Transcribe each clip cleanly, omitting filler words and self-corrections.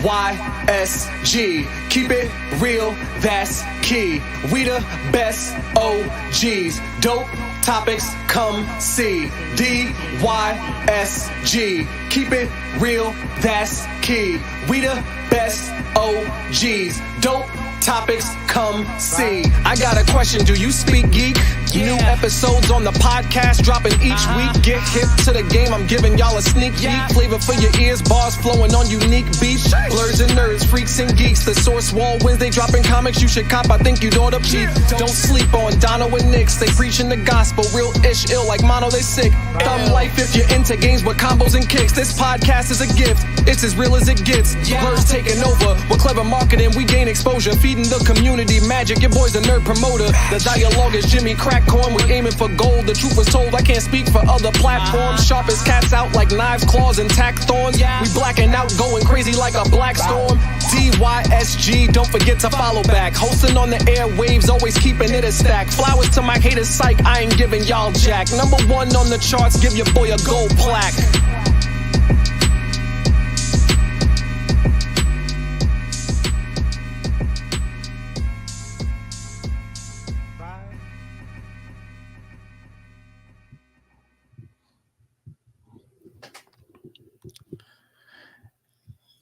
DYSG. Keep it real, that's key. We the best OGs. Dope topics, come see. DYSG. Keep it real, that's key. We the best OGs. Dope topics, come see. I got a question, do you speak geek? New episodes on the podcast dropping each week. Get hip to the game, I'm giving y'all a sneak peek. Flavor for your ears, bars flowing on unique beats. Blerds and nerds, freaks and geeks. The Source Wall Wednesday dropping comics you should cop, I think you'd ought to peep. Don't sleep on Dono and Nix, they preaching the gospel. Real ish ill like mono, they sick. Thumb life if you're into games with combos and kicks. This podcast is a gift, it's as real as it gets. Blerd's taking over, with clever marketing we gain exposure. Feeding the community magic, your boy's a nerd promoter. The dialogue is Jimmy Crackcorn, we aiming for gold. The truth was told, I can't speak for other platforms. Sharp as cats out like knives, claws, and tack thorns. We blacking out, going crazy like a black storm. DYSG, don't forget to follow back. Hosting on the airwaves, always keeping it a stack. Flowers to my haters, psych, I ain't giving y'all jack. #1 on the charts, give your boy a gold plaque.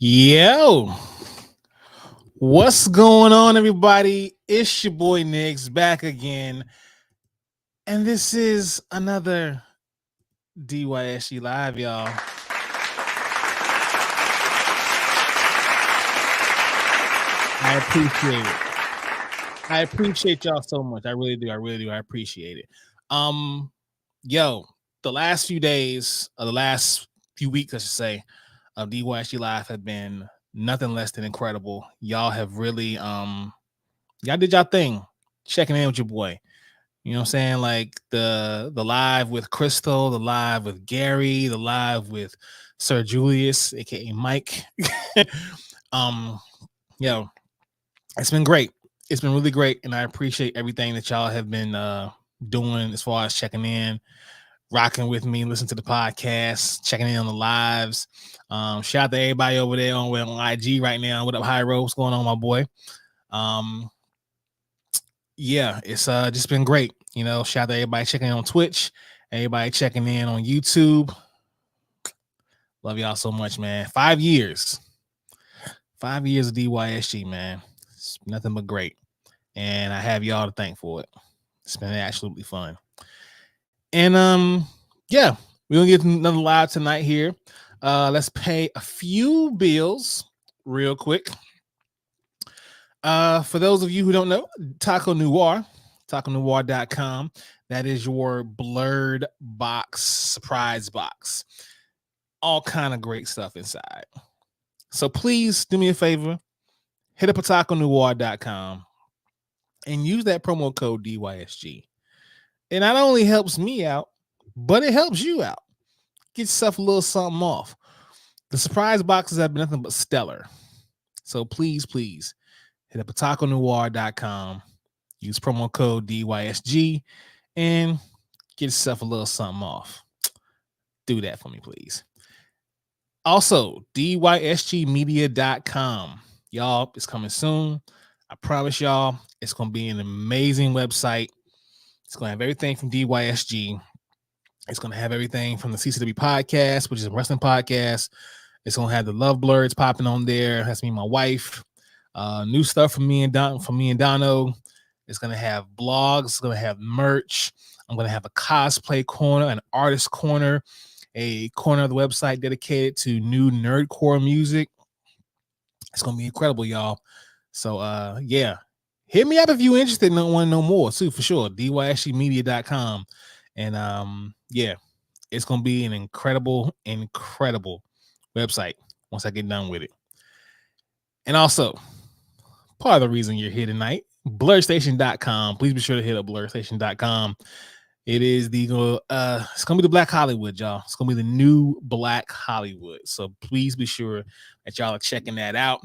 Yo, what's going on, everybody? It's your boy Nix back again, and this is another DYSG Live, y'all. I appreciate it. I appreciate y'all so much. I really do. I appreciate it. Yo, the last few days, or the last few weeks, I should say, of DYSG Live have been nothing less than incredible. Y'all have really y'all did y'all thing, checking in with your boy. You know what I'm saying? Like the live with Crystal, the live with Gary, the live with Sir Julius, aka Mike. Yo, it's been great. It's been really great, and I appreciate everything that y'all have been doing as far as checking in, rocking with me, listening to the podcast, checking in on the lives. Shout out to everybody over there on IG right now. What up, Hyro? What's going on, my boy? Yeah, it's just been great. You know, shout out to everybody checking in on Twitch, everybody checking in on YouTube. Love y'all so much, man. 5 years. 5 years of DYSG, man. It's nothing but great. And I have y'all to thank for it. It's been absolutely fun. And yeah, we're gonna get another live tonight here. Let's pay a few bills real quick. For those of you who don't know, Taco Noir, TacoNoir.com. That is your Blerd box, surprise box. All kind of great stuff inside. So please do me a favor, hit up a TacoNoir.com and use that promo code DYSG. It not only helps me out, but it helps you out. Get yourself a little something off. The surprise boxes have been nothing but stellar. So please hit up TacoNoir.com, use promo code DYSG, and get yourself a little something off. Do that for me, please. Also, DYSGmedia.com. Y'all, it's coming soon. I promise y'all, it's going to be an amazing website. It's going to have everything from DYSG. It's going to have everything from the CCW podcast, which is a wrestling podcast. It's going to have the Love Blerds popping on there. That's me and my wife. New stuff from me and Dono. It's going to have blogs. It's going to have merch. I'm going to have a cosplay corner, an artist corner, a corner of the website dedicated to new nerdcore music. It's going to be incredible, y'all. So, yeah. Hit me up if you're interested and want to know more, too, for sure. DYSGmedia.com. And, yeah, it's going to be an incredible website once I get done with it. And also, part of the reason you're here tonight, BlerdStation.com. Please be sure to hit up BlerdStation.com. It is it's going to be the Black Hollywood, y'all. It's going to be the new Black Hollywood. So please be sure that y'all are checking that out.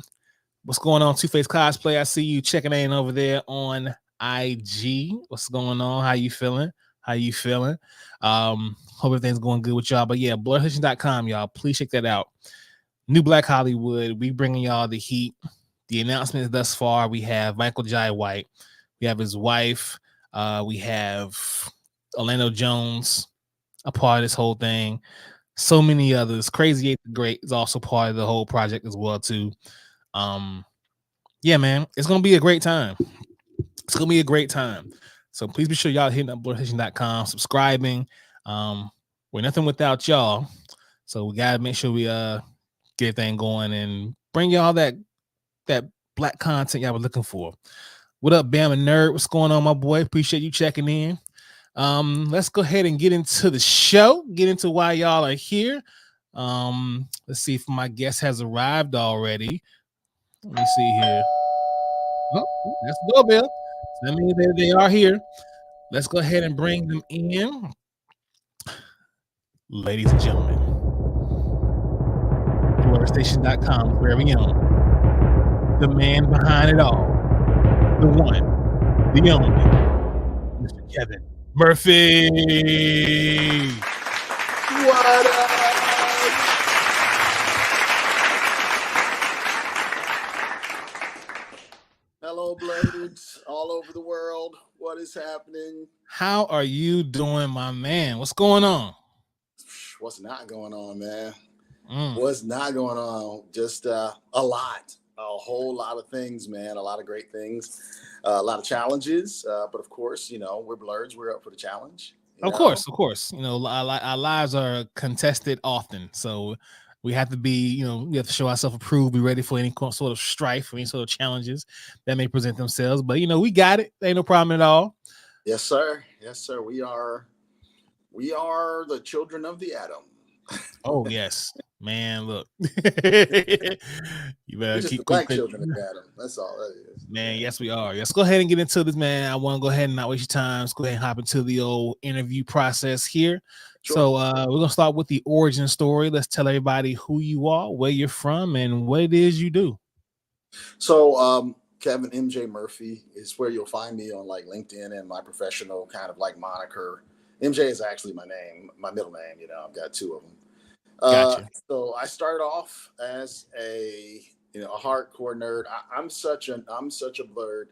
What's going on, Two-Face Cosplay? I see you checking in over there on IG. What's going on? How you feeling? Hope everything's going good with y'all. But yeah, BlerdStation.com, y'all. Please check that out. New Black Hollywood. We bringing y'all the heat. The announcements thus far. We have Michael Jai White. We have his wife. We have Orlando Jones, a part of this whole thing. So many others. Crazy Eight the Great is also part of the whole project as well too. Yeah, man, it's gonna be a great time. It's gonna be a great time. So please be sure y'all hitting up BlerdStation.com, subscribing. We're nothing without y'all. So we gotta make sure we get everything going and bring y'all that black content y'all were looking for. What up, Bam and Nerd? What's going on, my boy? Appreciate you checking in. Let's go ahead and get into the show, get into why y'all are here. Let's see if my guest has arrived already. Let me see here. Oh, that's the doorbell. That means they are here. Let's go ahead and bring them in. Ladies and gentlemen, BlerdStation.com, very own, the man behind it all, the one, the only, Mr. Kevin Murphy. What up? Hello, Blerds all over the world. What is happening? How are you doing, my man? What's going on? What's not going on, man? What's not going on? Just a lot. A whole lot of things, man. A lot of great things. A lot of challenges. But of course, you know, we're Blerds. We're up for the challenge. Of course. You know, our lives are contested often. So we have to be, you know, we have to show ourselves approved, be ready for any sort of strife or any sort of challenges that may present themselves. But, you know, we got it. Ain't no problem at all. Yes, sir. Yes, sir. We are the children of the atom. Oh, yes. Man, look. You better keep the black children of the atom. That's all that is. Man, yes, we are. Let's go ahead and get into this, man. I want to go ahead and not waste your time. Let's go ahead and hop into the old interview process here. Sure. So we're going to start with the origin story. Let's tell everybody who you are, where you're from, and what it is you do. So Kevin MJ Murphy is where you'll find me on like LinkedIn, and my professional kind of like moniker. MJ is actually my name, my middle name. You know, I've got two of them. Gotcha. So I started off as a hardcore nerd. I'm such a blerd.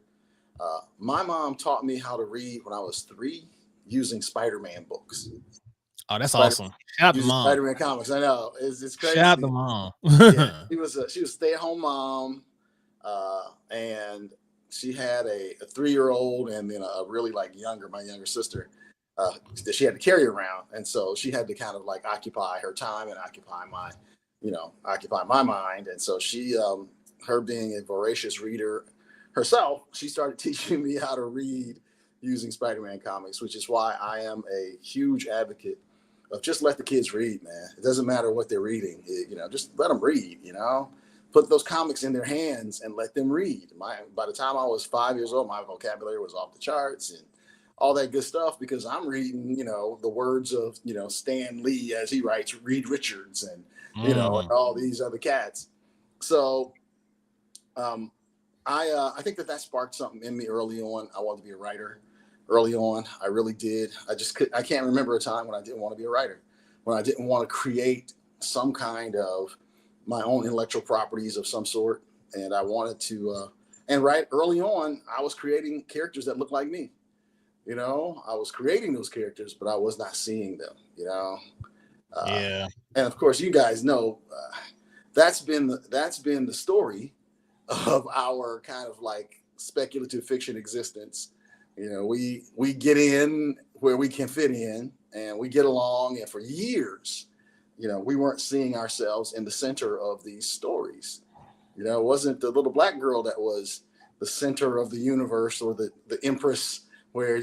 My mom taught me how to read when I was 3 using Spider-Man books. Oh, that's awesome. Shout out to mom. Spider-Man comics. I know. It's crazy. Shout out to mom. Yeah, she was a stay-at-home mom. And she had a 3-year-old and then a really like my younger sister that she had to carry around. And so she had to kind of like occupy her time and occupy my mind. And so she, her being a voracious reader herself, she started teaching me how to read using Spider-Man comics, which is why I am a huge advocate of just let the kids read, man. It doesn't matter what they're reading. Just let them read, put those comics in their hands and let them read. By the time I was 5 years old, my vocabulary was off the charts and all that good stuff, because I'm reading, the words of, Stan Lee as he writes Reed Richards and, and all these other cats. So I think that sparked something in me early on. I wanted to be a writer early on. I really did. I can't remember a time when I didn't want to be a writer, when I didn't want to create some kind of my own intellectual properties of some sort. And I wanted to, and right early on, I was creating characters that looked like me. I was creating those characters, but I was not seeing them, Yeah. And of course, you guys know that's been the story of our kind of like speculative fiction existence. We get in where we can fit in and we get along. And for years, we weren't seeing ourselves in the center of these stories. It wasn't the little black girl that was the center of the universe or the empress where,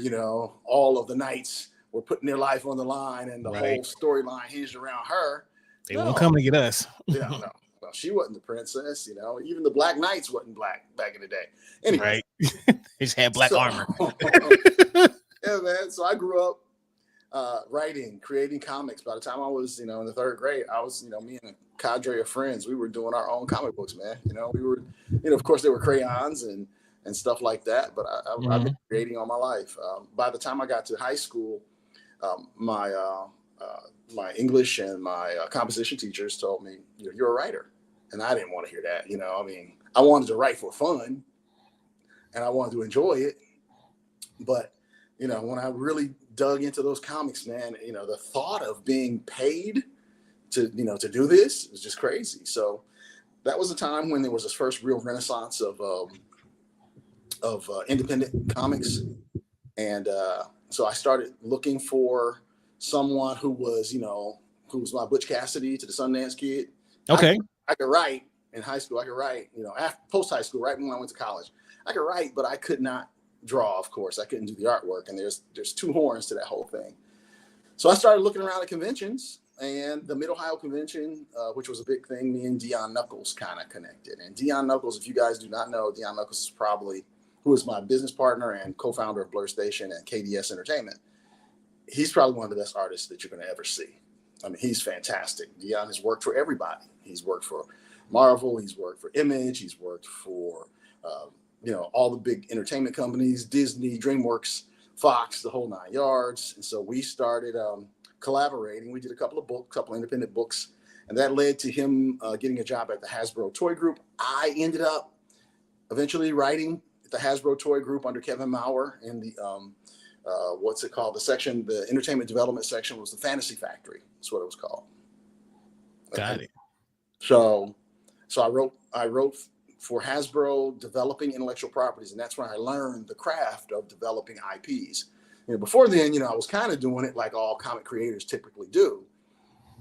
all of the knights were putting their life on the line and the whole storyline hinged around her. They won't come to get us. No. Well, she wasn't the princess, even the Black Knights wasn't black back in the day. Anyway. Right. They just had black armor. Yeah, man. So I grew up writing, creating comics. By the time I was, in the 3rd grade, I was, me and a cadre of friends, we were doing our own comic books, man. We were, of course there were crayons and stuff like that, but I've been creating all my life. By the time I got to high school, my English and my composition teachers told me, you're a writer. And I didn't want to hear that. I mean, I wanted to write for fun and I wanted to enjoy it. But, when I really dug into those comics, man, the thought of being paid to do this was just crazy. So that was a time when there was this first real renaissance of independent comics. And so I started looking for someone who was my Butch Cassidy to the Sundance Kid. Okay. I could write in high school. I could write, after post high school, right when I went to college. I could write, but I could not draw, of course. I couldn't do the artwork. And there's two horns to that whole thing. So I started looking around at conventions, and the Mid-Ohio Convention, which was a big thing, me and Dion Knuckles kind of connected. And Dion Knuckles, if you guys do not know, Dion Knuckles is who is my business partner and co-founder of BlerdStation and KDS Entertainment. He's probably one of the best artists that you're going to ever see. I mean, he's fantastic. Dion has worked for everybody. He's worked for Marvel. He's worked for Image. He's worked for, all the big entertainment companies, Disney, DreamWorks, Fox, the whole 9 yards. And so we started collaborating. We did a couple independent books, and that led to him getting a job at the Hasbro Toy Group. I ended up eventually writing the Hasbro Toy Group under Kevin Maurer in the what's it called? The entertainment development section was the Fantasy Factory. That's what it was called. Got it. So I wrote for Hasbro developing intellectual properties, and that's when I learned the craft of developing IPs. Before then, I was kind of doing it like all comic creators typically do.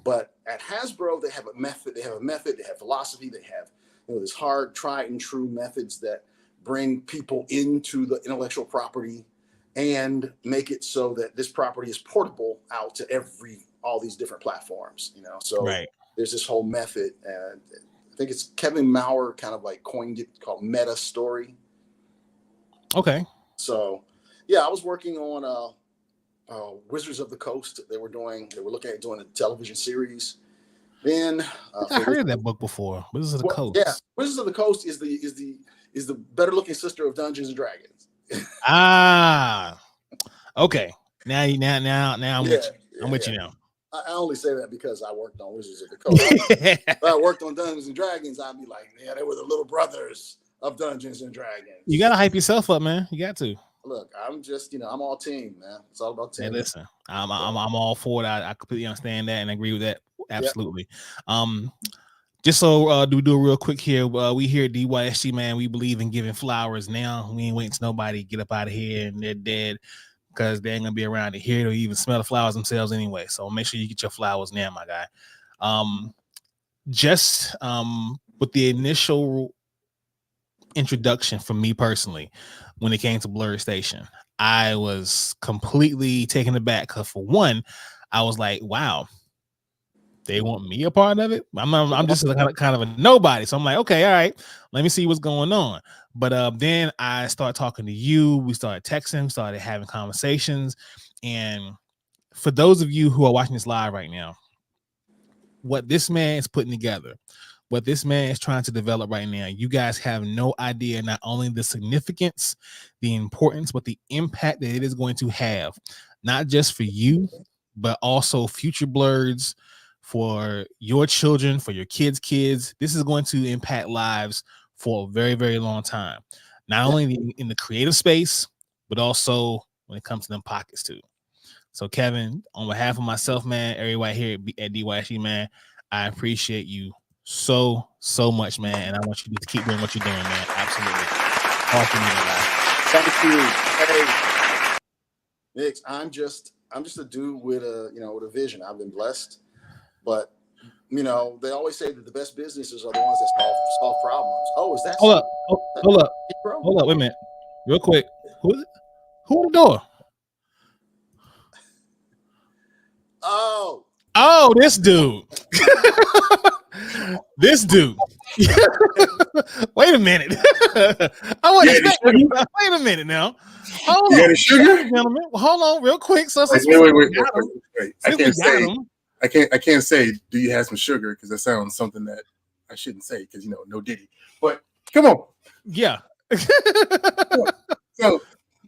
But at Hasbro, they have a method, they have philosophy, they have this hard, tried and true methods that bring people into the intellectual property and make it so that this property is portable out to all these different platforms, So right. There's this whole method, and I think it's Kevin Maurer kind of like coined it, called meta story. Okay. So yeah, I was working on Wizards of the Coast. They were looking at doing a television series. Then I heard of that book before. Wizards of the Coast. Yeah, Wizards of the Coast is the better looking sister of Dungeons and Dragons. Okay. Now I'm with you. I'm with you now. I only say that because I worked on Wizards of the Coast. If I worked on Dungeons and Dragons, I'd be like, yeah, they were the little brothers of Dungeons and Dragons. You gotta hype yourself up, man. You got to. Look, I'm just, I'm all team, man. It's all about team. Hey, listen, I'm all for it. I completely understand that and agree with that. Absolutely. Yep. Just so do a real quick here. We here at DYSG, man, we believe in giving flowers now. We ain't waiting to nobody get up out of here and they're dead, because they ain't gonna be around to hear it or even smell the flowers themselves anyway. So make sure you get your flowers now, my guy. Just with the initial introduction from me personally, when it came to BlerdStation, I was completely taken aback, because for one, I was like, wow, they want me a part of it. I'm just kind of a nobody. So I'm like, okay, all right, let me see what's going on. But then I started talking to you. We started texting, started having conversations. And for those of you who are watching this live right now, what this man is putting together, what this man is trying to develop right now, you guys have no idea not only the significance, the importance, but the impact that it is going to have, not just for you, but also future Blerds, for your children, for your kids' kids. This is going to impact lives for a very, very long time. Not only in the creative space, but also when it comes to them pockets too. So Kevin, on behalf of myself, man, everybody here at DYSG, man, I appreciate you so much, man, and I want you to keep doing what you're doing, man. Absolutely. Thank you. Hey, Nick, I'm just a dude with a vision. I've been blessed, but they always say that the best businesses are the ones that solve problems. Oh, is that? Hold up, wait a minute, real quick. Who is it? Who at the door? Oh, this dude. This dude. Wait a minute. Wait a minute now. Hold on, gentlemen. Well, hold on, real quick. So wait. I can't say. Do you have some sugar? Because that sounds something that I shouldn't say. Because no Diddy. But come on. Yeah. So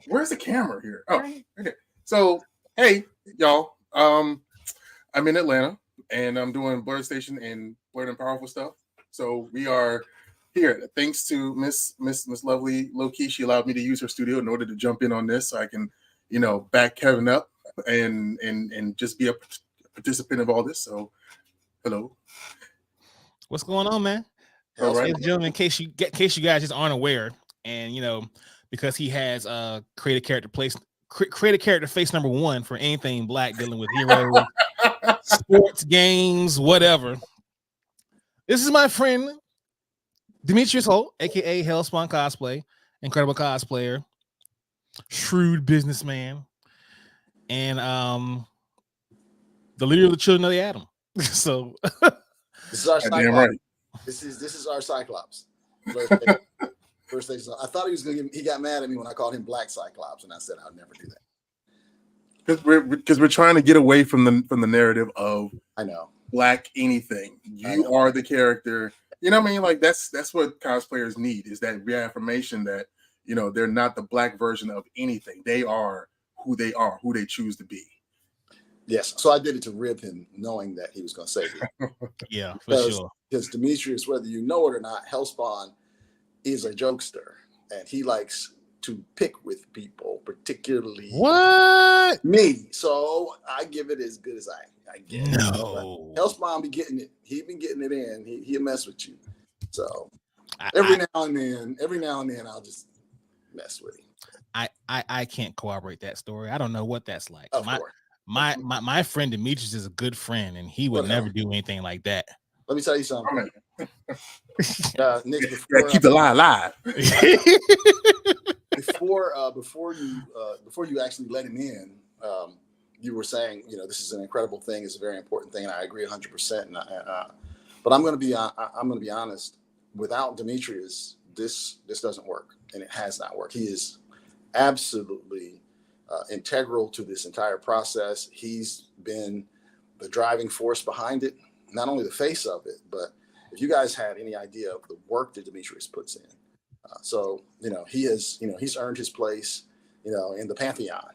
where's the camera here? Oh, right there. So hey, y'all. I'm in Atlanta, and I'm doing BlerdStation and Blerd and Powerful stuff. So we are here. Thanks to Miss Lovely Low-Key, she allowed me to use her studio in order to jump in on this, so I can, back Kevin up and just be a participant of all this. So, hello. What's going on, man? All right, ladies and gentlemen, in case you guys just aren't aware, and because he has created character face number 1 for anything black dealing with heroes, sports, games, whatever. This is my friend Demetrius Holt, aka Hellspawn Cosplay, incredible cosplayer, shrewd businessman, and the leader of the Children of the Atom. So this is our Cyclops. Damn right. This is our Cyclops. First thing, I thought he was gonna he got mad at me when I called him Black Cyclops, and I said I'll never do that. Because we're trying to get away from the narrative of I know black anything. You are the character. You know what I mean? Like that's what cosplayers need, is that reaffirmation that they're not the black version of anything. They are who they are, who they choose to be. Yes. So I did it to rib him, knowing that he was going to say it. Yeah, for sure. Because Demetrius, whether you know it or not, Hellspawn is a jokester, and he likes to pick with people, particularly what me. So I give it as good as I get. No, Hellspawn be getting it. He been getting it in. He'll mess with you. So every now and then, I'll just mess with him. I can't corroborate that story. I don't know what that's like. Of course. My friend Demetrius is a good friend, and he would never do anything like that. Let me tell you something. Nick, keep the lie alive. before you actually let him in, you were saying, this is an incredible thing. It's a very important thing, and I agree 100%. But I'm going to be honest. Without Demetrius, this doesn't work, and it has not worked. He is absolutely integral to this entire process. He's been the driving force behind it, not only the face of it, but if you guys had any idea of the work that Demetrius puts in. So he's earned his place, in the pantheon,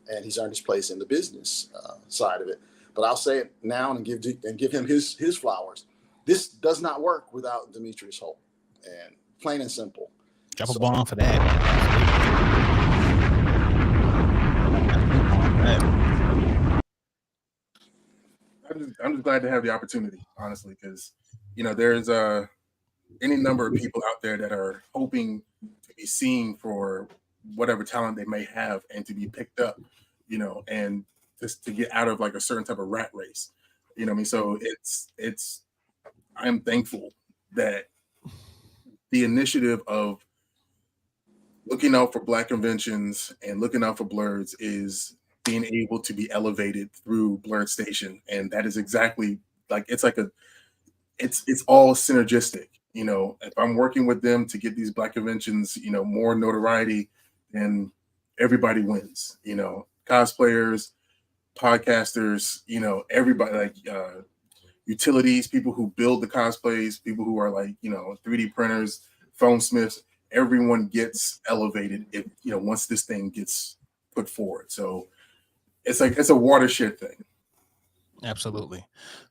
and he's earned his place in the business side of it. But I'll say it now and give him his flowers. This does not work without Demetrius Holt, and plain and simple. Drop a bomb for that. I'm just glad to have the opportunity, honestly, because there's any number of people out there that are hoping to be seen for whatever talent they may have and to be picked up, and just to get out of like a certain type of rat race. You know what I mean? So I'm thankful that the initiative of looking out for Black conventions and looking out for Blerds is being able to be elevated through BlerdStation. And that is exactly it's all synergistic. If I'm working with them to get these Black conventions, more notoriety, then everybody wins, cosplayers, podcasters, everybody, utilities, people who build the cosplays, people who are 3D printers, foam smiths, everyone gets elevated if once this thing gets put forward. So it's a watershed thing. Absolutely.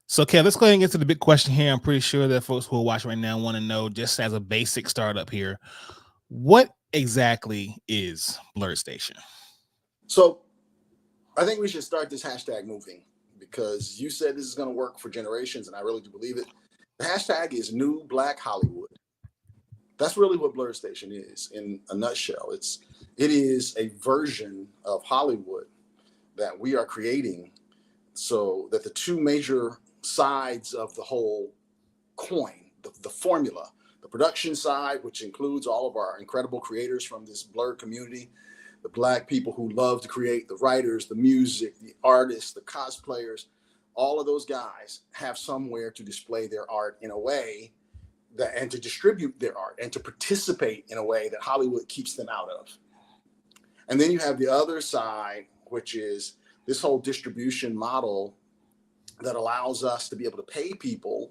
So Kev, let's go ahead and get to the big question here. I'm pretty sure that folks who are watching right now want to know, just as a basic startup here, what exactly is BlerdStation? So I think we should start this hashtag moving, because you said this is going to work for generations, and I really do believe it. The hashtag is New Black Hollywood. That's really what BlerdStation is in a nutshell. It is a version of Hollywood that we are creating, so that the two major sides of the whole coin, the formula, the production side, which includes all of our incredible creators from this Blerd community, the Black people who love to create, the writers, the music, the artists, the cosplayers, all of those guys have somewhere to display their art in a way that, and to distribute their art and to participate in a way that Hollywood keeps them out of. And then you have the other side, which is this whole distribution model that allows us to be able to pay people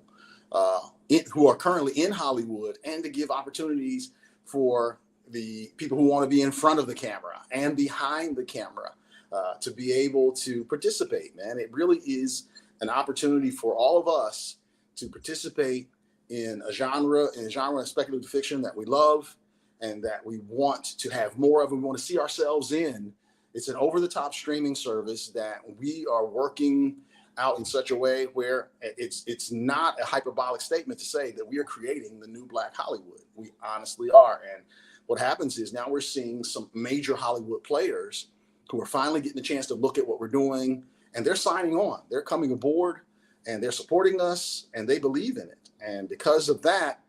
who are currently in Hollywood, and to give opportunities for the people who want to be in front of the camera and behind the camera to be able to participate, man. It really is an opportunity for all of us to participate in a genre of speculative fiction that we love and that we want to have more of, and we want to see ourselves in. It's an over-the-top streaming service that we are working out in such a way where it's not a hyperbolic statement to say that we are creating the new Black Hollywood. We honestly are. And what happens is now we're seeing some major Hollywood players who are finally getting the chance to look at what we're doing, and they're signing on. They're coming aboard, and they're supporting us, and they believe in it. And because of that,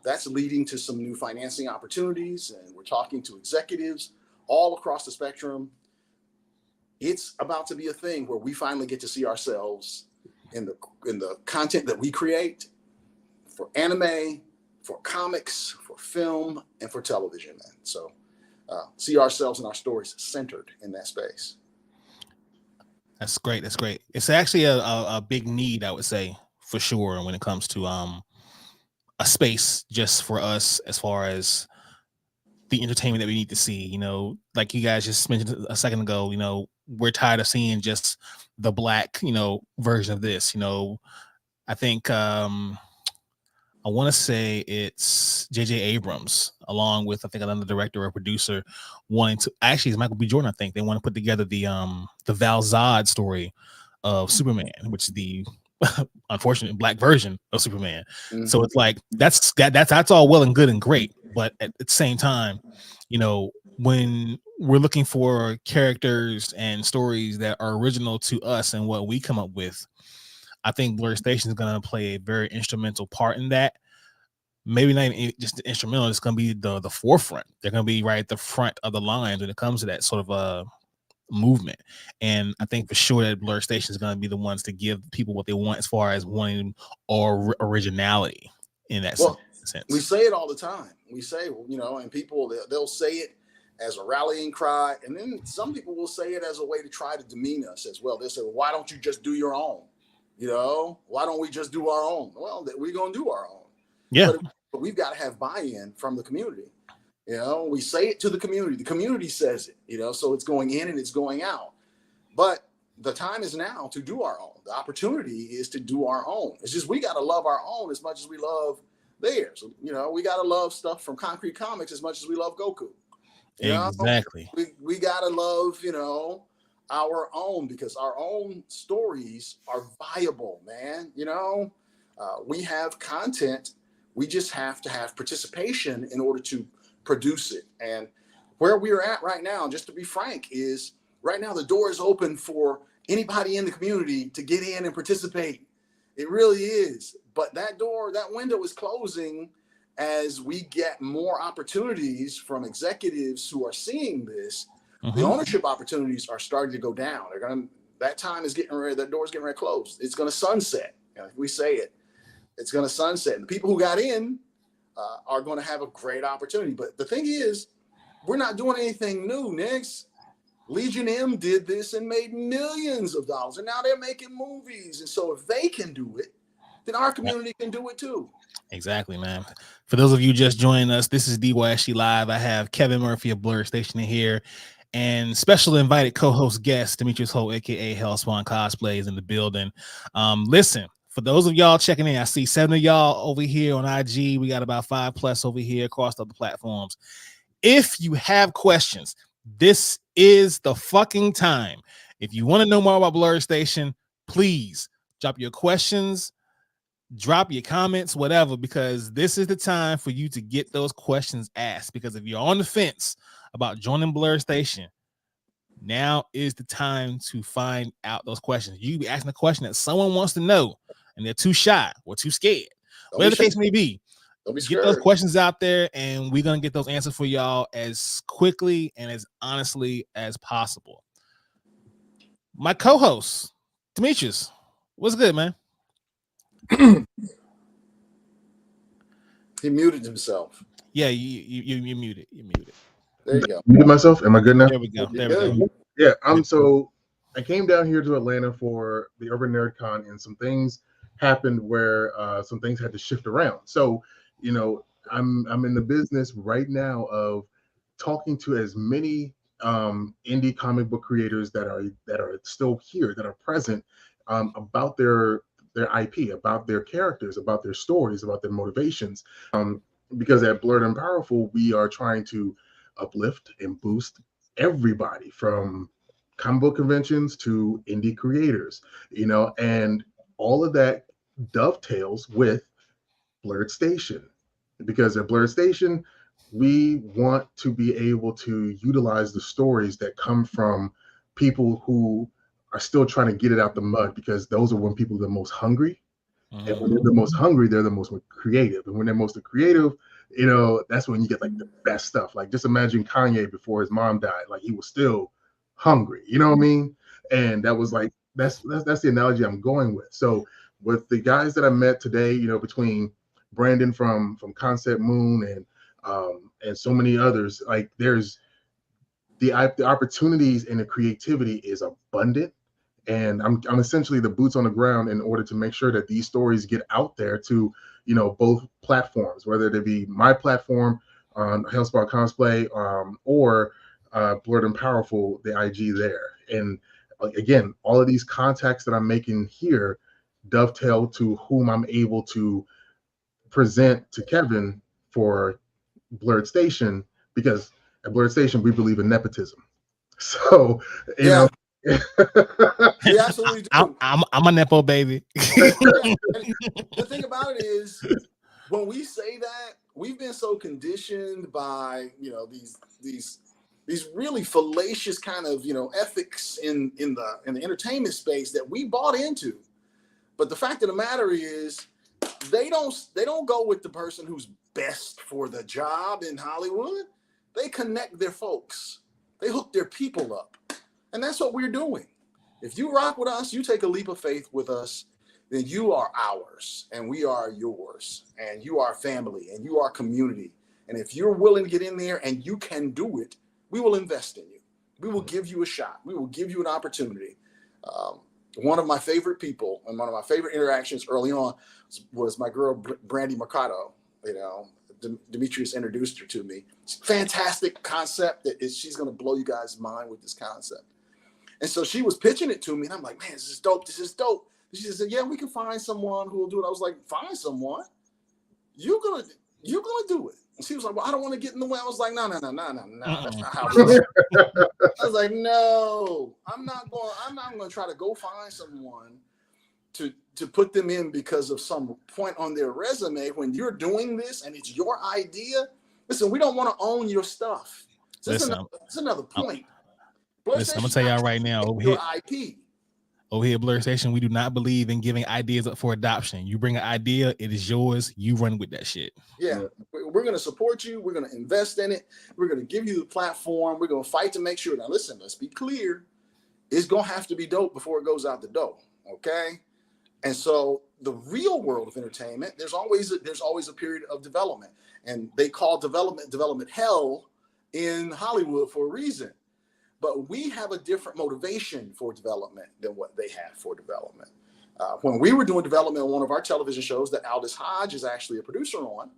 that's leading to some new financing opportunities, and we're talking to executives all across the spectrum. It's about to be a thing where we finally get to see ourselves in the content that we create for anime, for comics, for film, and for television, man. So see ourselves and our stories centered in that space. That's great. That's great. It's actually a big need, I would say, for sure, when it comes to a space just for us as far as the entertainment that we need to see. You know, like you guys just mentioned a second ago, you know, we're tired of seeing just the Black, you know, version of this. You know, I think I want to say it's J.J. Abrams, along with I think another director or producer, wanting to actually it's Michael B. Jordan. I think they want to put together the Val Zod story of Superman, which is the unfortunate Black version of Superman. Mm-hmm. So it's like that's all well and good and great, but at the same time, you know, when we're looking for characters and stories that are original to us and what we come up with, I think BlerdStation is going to play a very instrumental part in that. Maybe not even just the instrumental, it's going to be the forefront. They're going to be right at the front of the lines when it comes to that sort of a movement. And I think for sure that BlerdStation is going to be the ones to give people what they want as far as wanting or originality in that sense. We say it all the time. We say, you know, and people, they'll say it as a rallying cry. And then some people will say it as a way to try to demean us as well. They'll say, well, why don't you just do your own? You know, why don't we just do our own? Well, we're going to do our own. Yeah. But we've got to have buy-in from the community. You know, we say it to the community. The community says it, you know, so it's going in and it's going out. But the time is now to do our own. The opportunity is to do our own. It's just we got to love our own as much as we love theirs. You know, we got to love stuff from Concrete Comics as much as we love Goku. Exactly. We got to love, you know, our own, because our own stories are viable, man. You know, we have content. We just have to have participation in order to produce it. And where we're at right now, just to be frank, is right now the door is open for anybody in the community to get in and participate. It really is. But that window is closing as we get more opportunities from executives who are seeing this. The ownership opportunities are starting to go down. That time is getting ready. That door is getting ready to close. It's going to sunset. You know, if we say it, it's going to sunset. And the people who got in are going to have a great opportunity. But the thing is, we're not doing anything new, Nix. Legion M did this and made millions of dollars, and now they're making movies. And so if they can do it, then our community can do it too. Exactly, man. For those of you just joining us, this is DYSG Live. I have Kevin Murphy of BlerdStation in here, and special invited co-host guest Demetrius Holt, aka Hellspawn Cosplays, in the building. Listen, for those of y'all checking in, I see 7 of y'all over here on IG. We got about 5+ over here across other platforms. If you have questions, this is the fucking time. If you want to know more about BlerdStation, please drop your questions, drop your comments, whatever, because this is the time for you to get those questions asked. Because if you're on the fence about joining BlerdStation, now is the time to find out those questions. You be asking a question that someone wants to know, and they're too shy or too scared, whatever the case may be. Get those questions out there, and we're gonna get those answers for y'all as quickly and as honestly as possible. My co-host, Demetrius, what's good, man? He muted himself. Yeah, you muted. You muted. There you go. Muted myself. Am I good now? There we go. There we go. Yeah, so I came down here to Atlanta for the Urban Nerd Con, and some things happened where some things had to shift around. So, you know, I'm in the business right now of talking to as many indie comic book creators that are still here, that are present, about their their IP, about their characters, about their stories, about their motivations. Because at Blerd and Powerful, we are trying to uplift and boost everybody from comic book conventions to indie creators, and all of that dovetails with BlerdStation, because at BlerdStation, we want to be able to utilize the stories that come from people who are still trying to get it out the mud, because those are when people are the most hungry. And when they're the most hungry, they're the most creative. And when they're most creative, that's when you get like the best stuff. Like, just imagine Kanye before his mom died. Like, he was still hungry. You know what I mean? And that was like, that's the analogy I'm going with. So with the guys that I met today, between Brandon from Concept Moon and so many others, like, there's the opportunities and the creativity is abundant. And I'm essentially the boots on the ground in order to make sure that these stories get out there to, both platforms, whether they be my platform on Hellspawn Cosplay, or Blerd and Powerful, the IG there. And again, all of these contacts that I'm making here dovetail to whom I'm able to present to Kevin for BlerdStation, because at BlerdStation we believe in nepotism. So, we absolutely do. I'm a nepo baby. The thing about it is, when we say that, we've been so conditioned by these really fallacious kind of ethics in the entertainment space that we bought into. But the fact of the matter is, they don't go with the person who's best for the job in Hollywood. They connect their folks. They hook their people up. And that's what we're doing. If you rock with us, you take a leap of faith with us, then you are ours and we are yours, and you are family and you are community. And if you're willing to get in there and you can do it, we will invest in you. We will give you a shot. We will give you an opportunity. One of my favorite people and one of my favorite interactions early on was my girl, Brandy Mercado. Demetrius introduced her to me. Fantastic concept that she's going to blow you guys' mind with this concept. And so she was pitching it to me, and I'm like, man, this is dope. This is dope. And she said, yeah, we can find someone who will do it. I was like, find someone? You're gonna do it. And she was like, well, I don't want to get in the way. I was like, no. That's not how it is. I was like, no, I'm not going to try to go find someone to put them in because of some point on their resume when you're doing this and it's your idea. Listen, we don't want to own your stuff. So that's another point. Listen, I'm gonna tell y'all right now, over here at BlerdStation, we do not believe in giving ideas up for adoption. You bring an idea, it is yours. You run with that shit. Yeah, we're going to support you. We're going to invest in it. We're going to give you the platform. We're going to fight to make sure. Now, listen, let's be clear. It's going to have to be dope before it goes out the door. Okay. And so the real world of entertainment, there's always a period of development, and they call development hell in Hollywood for a reason. But we have a different motivation for development than what they have for development. When we were doing development on one of our television shows that Aldous Hodge is actually a producer on,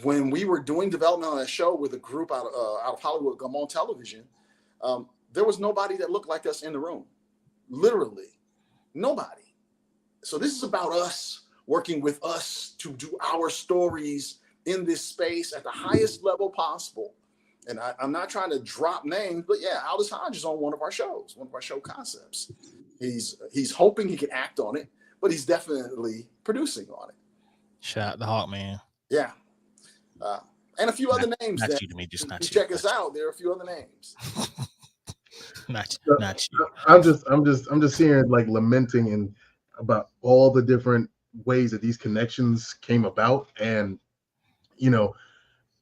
when we were doing development on a show with a group out of Hollywood, come on television, there was nobody that looked like us in the room. Literally, nobody. So this is about us working with us to do our stories in this space at the highest level possible. And I'm not trying to drop names, but yeah, Aldous Hodge is on one of our show concepts. He's hoping he can act on it, but he's definitely producing on it. Shout out to Hawk, man. Yeah. And a few other names. Not that you, Demetrius, not you you. check us out. There are a few other names. not you. I'm just hearing, like, lamenting and about all the different ways that these connections came about. And,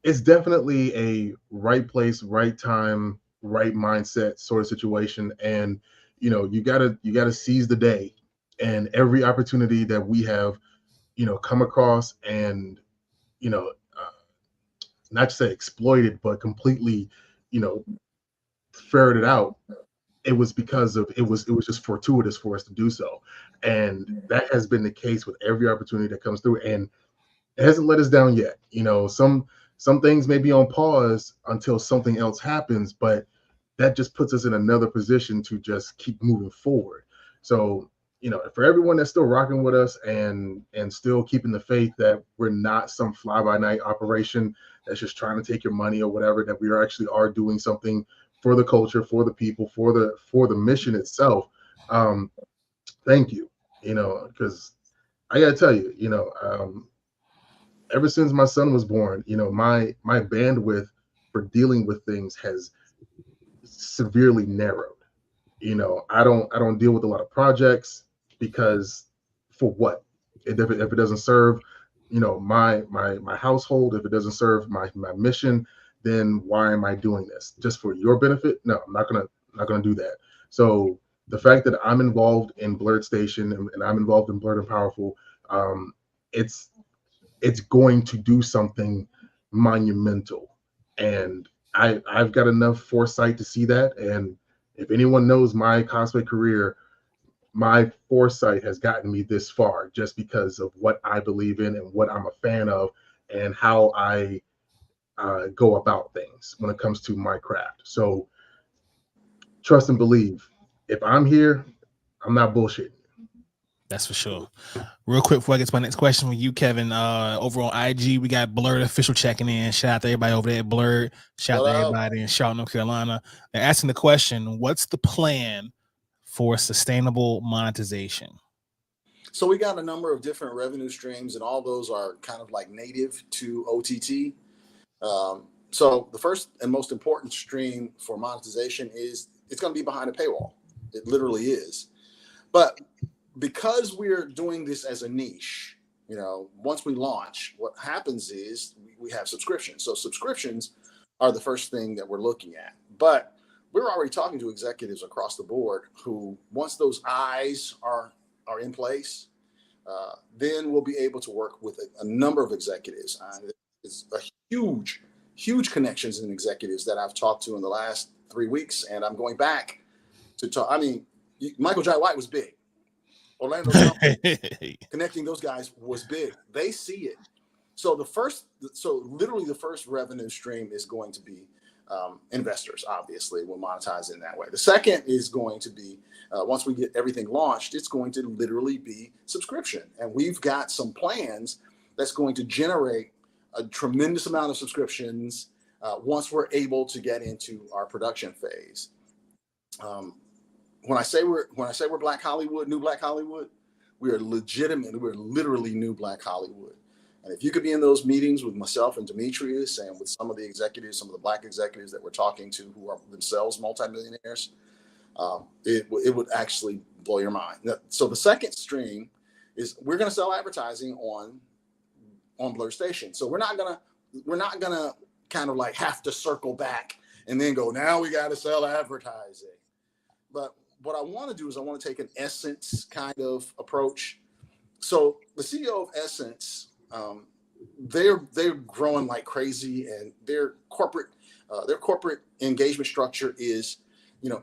it's definitely a right place, right time, right mindset sort of situation. And, you gotta seize the day and every opportunity that we have, come across and, not to say exploited, but completely, ferreted out. It was because it was just fortuitous for us to do so. And that has been the case with every opportunity that comes through. And it hasn't let us down yet. Some things may be on pause until something else happens, but that just puts us in another position to just keep moving forward. So for everyone that's still rocking with us and still keeping the faith that we're not some fly by night operation that's just trying to take your money or whatever, that we are doing something for the culture, for the people, for the mission itself. Thank you, because I gotta tell you, ever since my son was born, my bandwidth for dealing with things has severely narrowed. I don't deal with a lot of projects because for what? If it doesn't serve, my household, if it doesn't serve my mission, then why am I doing this? Just for your benefit? No, I'm not gonna do that. So the fact that I'm involved in BlerdStation and I'm involved in Blerd and Powerful, it's going to do something monumental, and I've got enough foresight to see that. And if anyone knows my cosplay career, my foresight has gotten me this far just because of what I believe in and what I'm a fan of and how I go about things when it comes to my craft. So trust and believe. If I'm here, I'm not bullshitting. That's for sure. Real quick before I get to my next question with you, Kevin, over on IG, we got Blerd official checking in. Shout out to everybody over there at Blerd. Shout out to everybody in Charlotte, North Carolina. They're asking the question, what's the plan for sustainable monetization? So we got a number of different revenue streams, and all those are kind of like native to OTT. So the first and most important stream for monetization is it's going to be behind a paywall. It literally is. But because we're doing this as a niche, once we launch, what happens is we have subscriptions. So subscriptions are the first thing that we're looking at. But we're already talking to executives across the board who, once those eyes are in place, then we'll be able to work with a number of executives. It's a huge connections and executives that I've talked to in the last 3 weeks, and I'm going back to talk. I mean, Michael Jai White was big. Orlando connecting those guys was big. They see it. So literally the first revenue stream is going to be investors. Obviously, we'll monetize in that way. The second is going to be once we get everything launched, it's going to literally be subscription, and we've got some plans that's going to generate a tremendous amount of subscriptions once we're able to get into our production phase. When I say we're Black Hollywood, new Black Hollywood, we're literally new Black Hollywood. And if you could be in those meetings with myself and Demetrius and with some of the executives, some of the Black executives that we're talking to who are themselves multimillionaires, it would actually blow your mind. So the second stream is we're going to sell advertising on BlerdStation. So we're not gonna kind of like have to circle back and then go, now we got to sell advertising. But what I want to do is I want to take an Essence kind of approach. So the CEO of Essence, they're growing like crazy, and their corporate engagement structure is,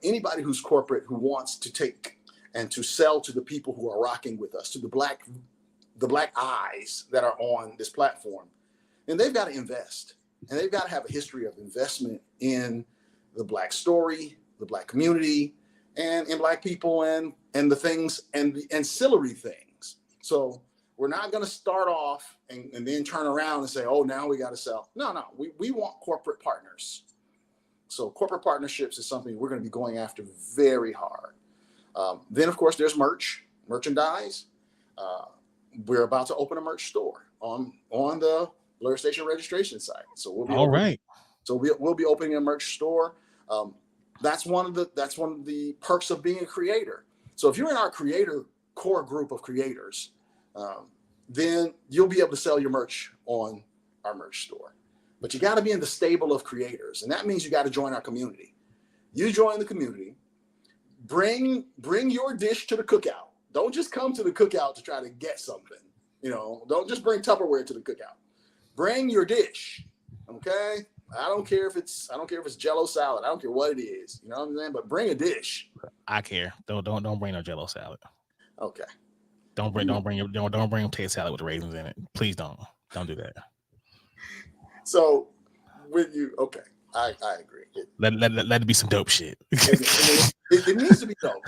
anybody who's corporate who wants to take and to sell to the people who are rocking with us, to the black eyes that are on this platform, and they've got to invest, and they've got to have a history of investment in the Black story, the Black community, and in Black people and the things and the ancillary things. So we're not going to start off and then turn around and say, oh, now we got to sell. No, we want corporate partners. So corporate partnerships is something we're going to be going after very hard. Then, of course, there's merchandise. We're about to open a merch store on the BlerdStation registration site. So we'll be opening a merch store. That's one of the perks of being a creator. So if you're in our creator core group of creators, then you'll be able to sell your merch on our merch store. But you got to be in the stable of creators, and that means you got to join our community. You join the community, bring your dish to the cookout. Don't just come to the cookout to try to get something. Don't just bring Tupperware to the cookout. Bring your dish, okay? I don't care if it's Jell-O salad. I don't care what it is. You know what I'm saying? But bring a dish. I care. Don't bring no Jell-O salad. Okay. Don't bring potato salad with raisins in it. Please don't do that. So okay, I agree. Let it be some dope shit. It needs to be dope.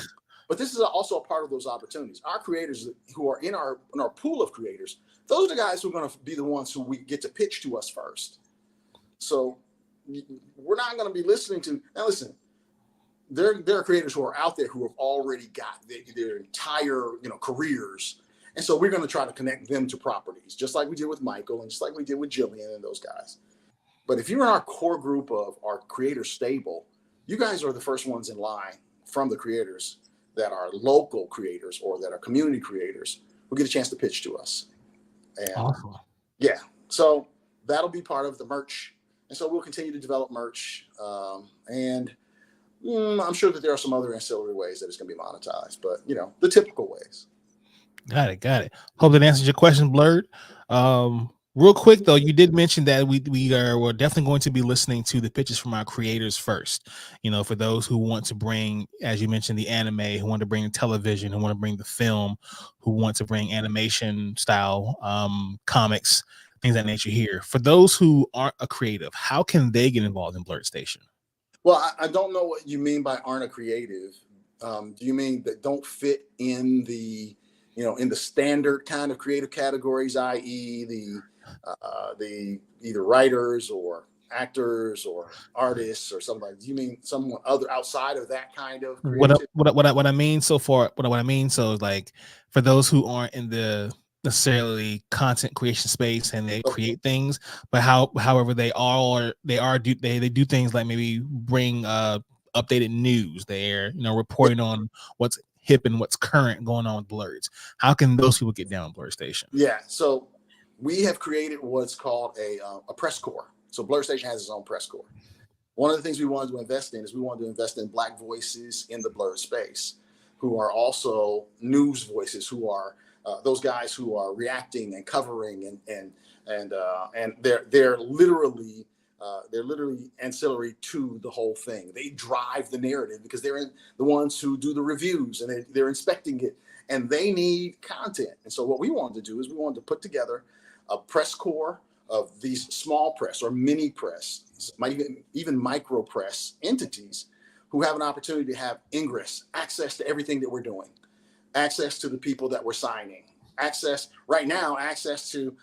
But this is also a part of those opportunities. Our creators who are in our pool of creators, those are the guys who are going to be the ones who we get to pitch to us first. So we're not going to be listening to, now listen, there are creators who are out there who have already got their entire careers. And so we're going to try to connect them to properties, just like we did with Michael and just like we did with Jillian and those guys. But if you're in our core group of our creator stable, you guys are the first ones in line from the creators that are local creators or that are community creators who get a chance to pitch to us. And Awesome. Yeah, so that'll be part of the merch. And so we'll continue to develop merch. And I'm sure that there are some other ancillary ways that it's going to be monetized, but the typical ways. Got it. Hope that answers your question, Blerd. Real quick though, you did mention that we're definitely going to be listening to the pitches from our creators first. For those who want to bring, as you mentioned, the anime, who want to bring television, who want to bring the film, who want to bring animation style comics, things of that nature here. For those who aren't a creative, how can they get involved in BlerdStation? Well, I don't know what you mean by aren't a creative. Do you mean that don't fit in the in the standard kind of creative categories, i.e. the either writers or actors or artists or something like that? Do you mean someone other outside of that kind of creativity? What I mean so is like, for those who aren't in the necessarily content creation space and they create things, but however they do things like maybe bring updated news, they're reporting on what's hip and what's current going on with Blerds. How can those people get down BlerdStation? Yeah, so we have created what's called a press corps. So BlerdStation has its own press corps. One of the things we wanted to invest in is we wanted to invest in Black voices in the Blerd space, who are also news voices, who are those guys who are reacting and covering and they're literally ancillary to the whole thing. They drive the narrative because they're the ones who do the reviews and they're inspecting it, and they need content. And so what we wanted to do is we wanted to put together a press corps of these small press or mini press, even micro press entities who have an opportunity to have ingress, access to everything that we're doing, access to the people that we're signing, access to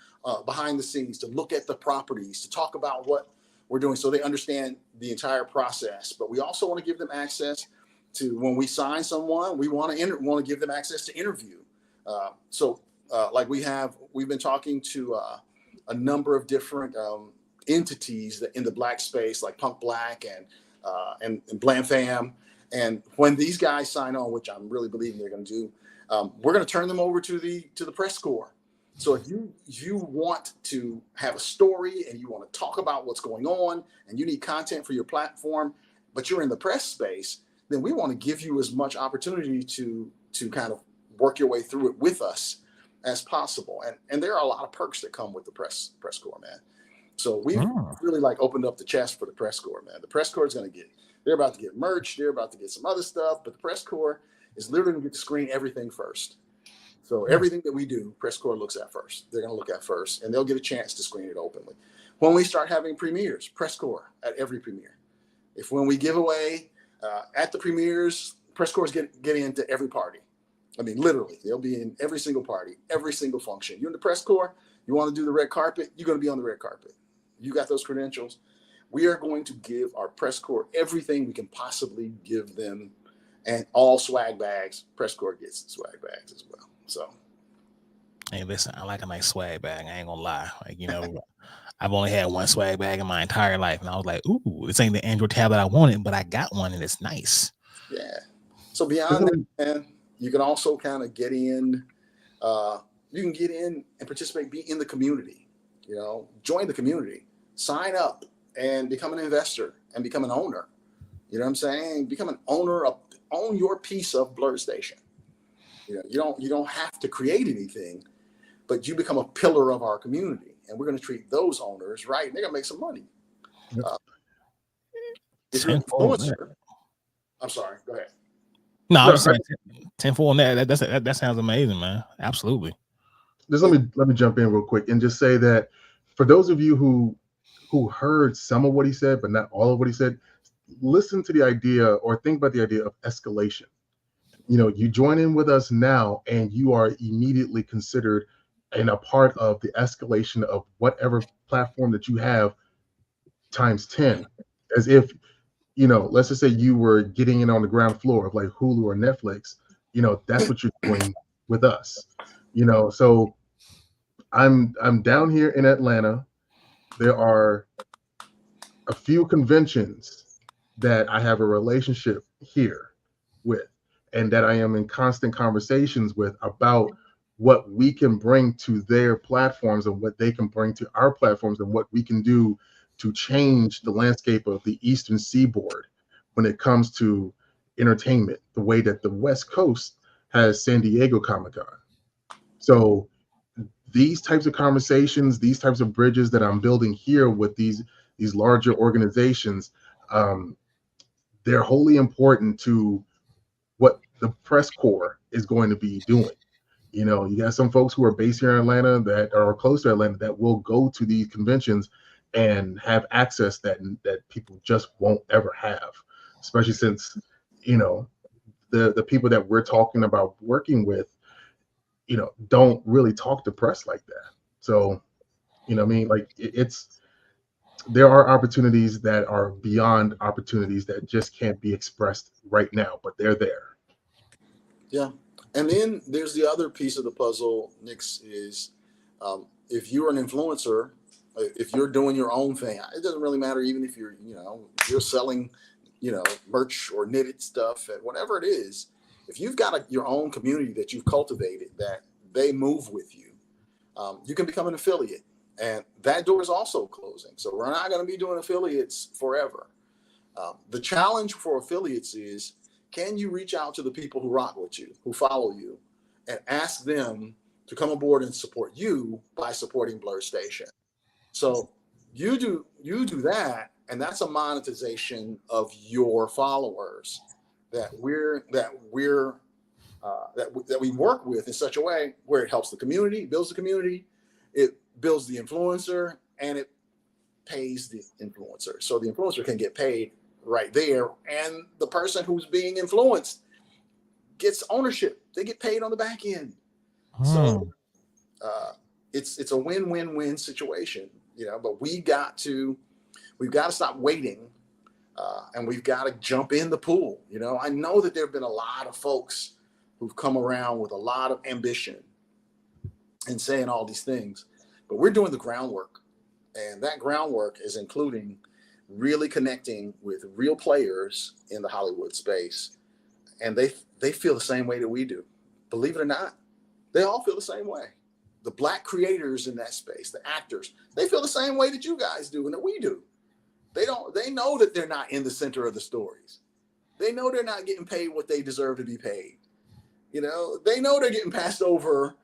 behind the scenes, to look at the properties, to talk about what we're doing so they understand the entire process. But we also want to give them access to, when we sign someone, we want to give them access to interview. Like we've been talking to a number of different entities that in the Black space, like Punk Black and Blam Fam. And when these guys sign on, which I'm really believing they're going to do, we're going to turn them over to the press corps. So if you want to have a story and you want to talk about what's going on and you need content for your platform, but you're in the press space, then we want to give you as much opportunity to kind of work your way through it with us as possible. And there are a lot of perks that come with the press corps, man. So we've really opened up the chest for the press corps, man. The press corps is they're about to get merch, they're about to get some other stuff, but the press corps is literally going to get to screen everything first. So everything that we do, press corps looks at first. They're going to look at first, and they'll get a chance to screen it openly. When we start having premieres, press corps at every premiere. When we give away at the premieres, press corps get into every party. I mean, literally, they'll be in every single party, every single function. You're in the press corps, you want to do the red carpet, you're going to be on the red carpet. You got those credentials. We are going to give our press corps everything we can possibly give them, and all swag bags. Press corps gets swag bags as well. So, hey, listen, I like a nice swag bag. I ain't gonna lie. I've only had one swag bag in my entire life, and I was like, "Ooh, this ain't the Android tablet I wanted, but I got one, and it's nice." Yeah. So beyond that, man, you can also kind of get in. You can get in and participate, be in the community. Join the community, sign up, and become an investor and become an owner. You know what I'm saying? Become an owner own your piece of BlerdStation. You don't have to create anything, but you become a pillar of our community, and we're going to treat those owners right, and they're going to make some money. If you're an influencer, I'm sorry, go ahead. No, I'm just saying 10-4 on that. That sounds amazing, man. Absolutely. Just let me jump in real quick and just say that for those of you who heard some of what he said, but not all of what he said, listen to the idea or think about the idea of escalation. you join in with us now, and you are immediately considered and a part of the escalation of whatever platform that you have times 10, as if, let's just say you were getting in on the ground floor of like Hulu or Netflix. That's what you're doing with us. So I'm down here in Atlanta. There are a few conventions that I have a relationship here with, and that I am in constant conversations with about what we can bring to their platforms and what they can bring to our platforms, and what we can do to change the landscape of the Eastern Seaboard when it comes to entertainment, the way that the West Coast has San Diego Comic-Con. So these types of conversations, these types of bridges that I'm building here with these larger organizations, they're wholly important to what the press corps is going to be doing. You got some folks who are based here in Atlanta that are close to Atlanta that will go to these conventions and have access that people just won't ever have, especially since, the people that we're talking about working with, don't really talk to press like that. So, what I mean, like there are opportunities that are beyond opportunities that just can't be expressed right now, but they're there. Yeah. And then there's the other piece of the puzzle, Nix, is if you're an influencer, if you're doing your own thing, it doesn't really matter, even if you're selling, merch or knitted stuff, and whatever it is, if you've got your own community that you've cultivated, that they move with you, you can become an affiliate. And that door is also closing. So we're not going to be doing affiliates forever. The challenge for affiliates is, can you reach out to the people who rock with you, who follow you, and ask them to come aboard and support you by supporting BlerdStation? So you do that, and that's a monetization of your followers that we work with in such a way where it helps the community, builds the community, it builds the influencer, and it pays the influencer. So the influencer can get paid right there, and the person who's being influenced gets ownership. They get paid on the back end. So it's a win-win-win situation, but we've got to stop waiting, and we've got to jump in the pool. I know that there have been a lot of folks who've come around with a lot of ambition and saying all these things, but we're doing the groundwork, and that groundwork is including really connecting with real players in the Hollywood space, and they feel the same way that we do. Believe it or not, they all feel the same way. The Black creators in that space, the actors, they feel the same way that you guys do and that we do. They know that they're not in the center of the stories. They know they're not getting paid what they deserve to be paid. They know they're getting passed over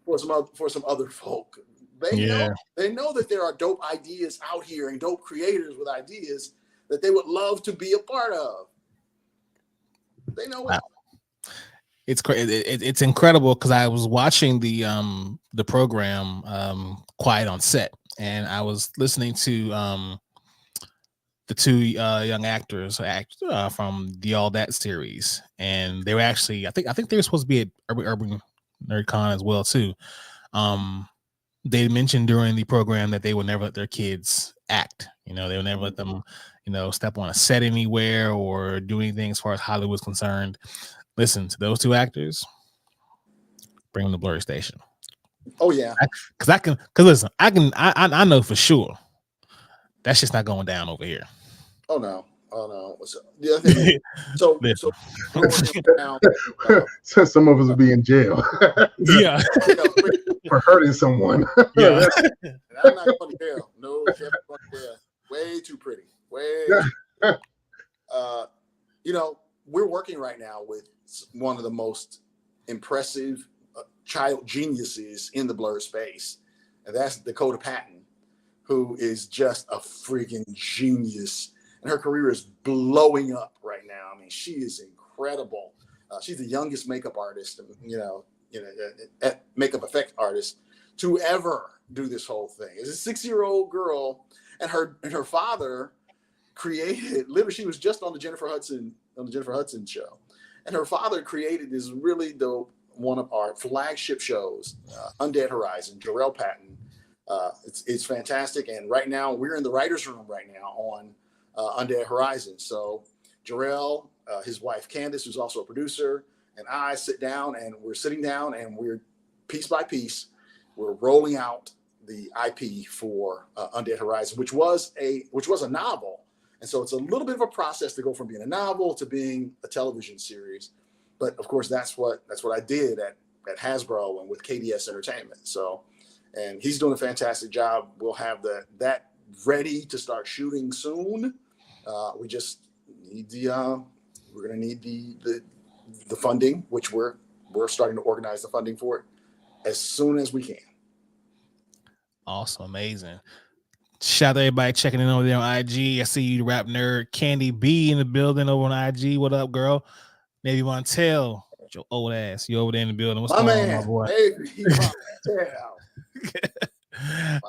for some other folk. They know that there are dope ideas out here and dope creators with ideas that they would love to be a part of. They know it. It's it's incredible, because I was watching the program Quiet on Set, and I was listening to the two young actors from the All That series, and they were actually, I think they were supposed to be at Urban NerdCon as well too. They mentioned during the program that they would never let their kids act. They would never let them, step on a set anywhere or do anything as far as Hollywood's concerned. Listen to those two actors. Bring them to BlerdStation. Oh yeah, because listen, I know for sure that's just not going down over here. Oh no. The other thing, so some of us will be in jail. Yeah. For hurting someone. Yeah. I'm not going to jail. No, Kevin, going to jail. Way too pretty. We're working right now with one of the most impressive child geniuses in the Blerd space, and that's Dakota Patton, who is just a freaking genius. And her career is blowing up right now. I mean, she is incredible. She's the youngest makeup artist, makeup effect artist to ever do this whole thing. It's a 6-year-old girl, and her father created. Literally, she was just on the Jennifer Hudson show, And her father created this really dope, one of our flagship shows, Undead Horizon, Jarrell Patton. It's fantastic. And right now we're in the writer's room right now on Undead Horizon. So Jarrell, his wife Candace, who's also a producer, and I sit down and we're piece by piece, we're rolling out the IP for Undead Horizon, which was a novel. And so it's a little bit of a process to go from being a novel to being a television series. But of course, that's what I did at Hasbro and with KDS Entertainment. So, and he's doing a fantastic job. We'll have that ready to start shooting soon. We just need we're going to need the funding, which we're starting to organize the funding for it as soon as we can. Awesome. Amazing. Shout out to everybody checking in over there on IG. I see you, Rap Nerd. Candy B in the building over on IG. What up, girl? Maybe Montel, your old ass. You over there in the building. What's going on, my boy? Baby,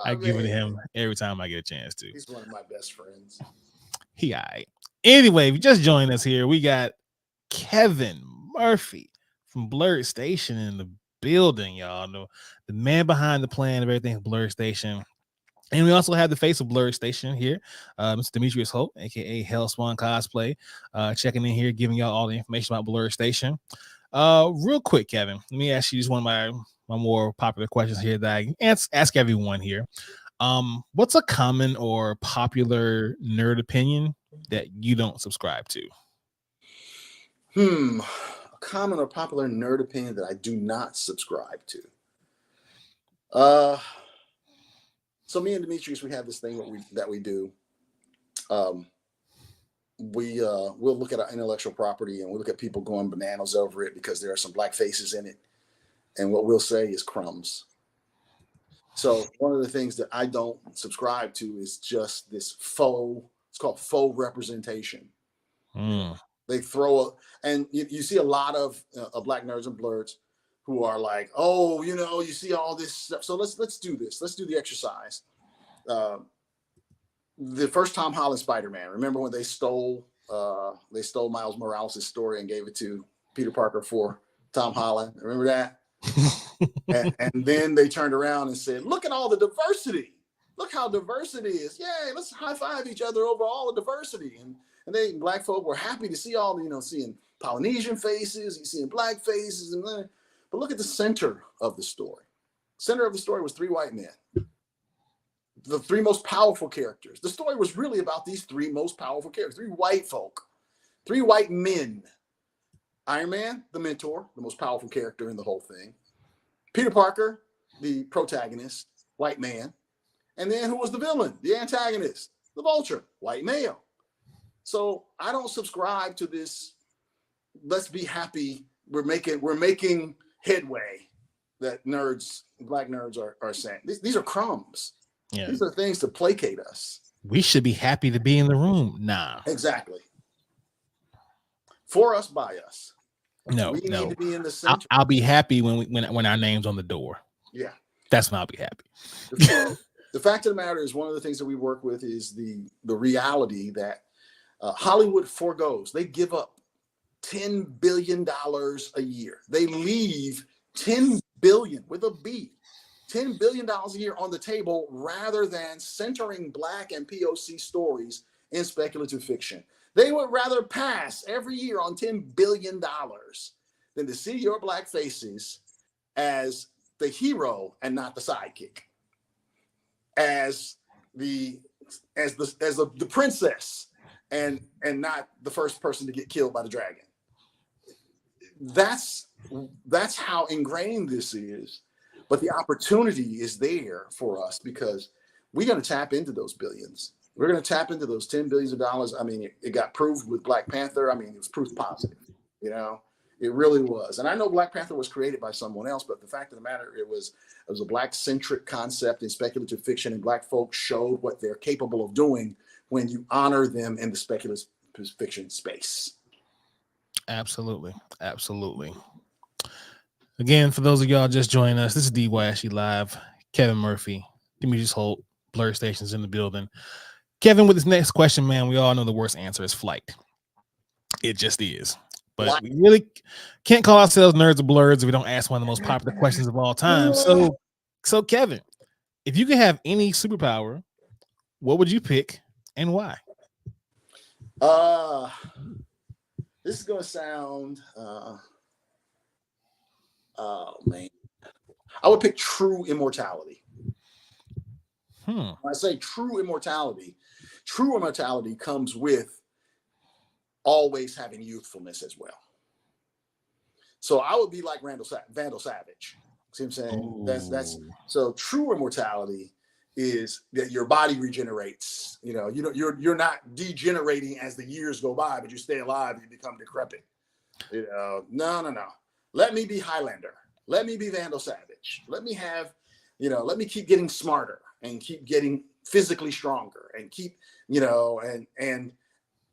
I give it to him every time I get a chance to. He's one of my best friends. He all right. Anyway, if you just joined us here, we got Kevin Murphy from BlerdStation in the building, y'all. The man behind the plan of everything BlerdStation. And we also have the face of BlerdStation here, Mr. Demetrius Hope, aka Hellspawn Cosplay, checking in here, giving y'all all the information about BlerdStation. Real quick, Kevin, let me ask you just one of my more popular questions here that I ask everyone here. What's a common or popular nerd opinion that you don't subscribe to? A common or popular nerd opinion that I do not subscribe to. So me and Demetrius, we have this thing that we do. We'll look at our intellectual property and we look at people going bananas over it because there are some black faces in it. And what we'll say is crumbs. So one of the things that I don't subscribe to is just this it's called faux representation. They throw and you see a lot of black nerds and blerds who are like, oh, you see all this stuff. So let's do this. Let's do the exercise. The first Tom Holland Spider-Man. Remember when they stole Miles Morales' story and gave it to Peter Parker for Tom Holland? Remember that? and then they turned around and said, look at all the diversity. Look how diverse it is. Yay, let's high five each other over all the diversity. And black folk were happy to see all, seeing Polynesian faces, seeing black faces, but look at the center of the story. Center of the story was 3 white men. The 3 most powerful characters. The story was really about these 3 most powerful characters, 3 white folk, 3 white men. Iron Man, the mentor, the most powerful character in the whole thing. Peter Parker, the protagonist, white man. And then who was the villain, the antagonist, the Vulture, white male. So I don't subscribe to this, let's be happy, we're making headway that black nerds are saying. These are crumbs. Yeah. These are things to placate us. We should be happy to be in the room. Nah. Exactly. For us, by us. No, we need to be in the center. I'll be happy when our name's on the door. Yeah. That's when I'll be happy. The fact of the matter is, one of the things that we work with is the reality that Hollywood forgoes. They give up $10 billion a year. They leave $10 billion with a B, $10 billion a year on the table rather than centering Black and POC stories in speculative fiction. They would rather pass every year on $10 billion than to see your Black faces as the hero and not the sidekick, as the princess and not the first person to get killed by the dragon. That's how ingrained this is. But the opportunity is there for us because we're going to tap into those billions. We're going to tap into those $10 billion. I mean, it got proved with Black Panther. I mean, it was proof positive, it really was. And I know Black Panther was created by someone else, but the fact of the matter, it was a Black-centric concept in speculative fiction, and Black folks showed what they're capable of doing when you honor them in the speculative fiction space. Absolutely. Absolutely. Again, for those of y'all just joining us, this is DYSG Live. Kevin Murphy, Demetrius Holt, BlerdStation's in the building. Kevin, with this next question, man, we all know the worst answer is flight. It just is. But we really can't call ourselves nerds or blerds if we don't ask one of the most popular questions of all time. So Kevin, if you could have any superpower, what would you pick and why? This is gonna sound oh man. I would pick true immortality. When I say true immortality comes with always having youthfulness as well. So I would be like Vandal Savage. See what I'm saying? Ooh. That's so true immortality is that your body regenerates. You're not degenerating as the years go by, but you stay alive and you become decrepit. No. Let me be Highlander. Let me be Vandal Savage. Let me have, let me keep getting smarter and keep getting physically stronger and keep, and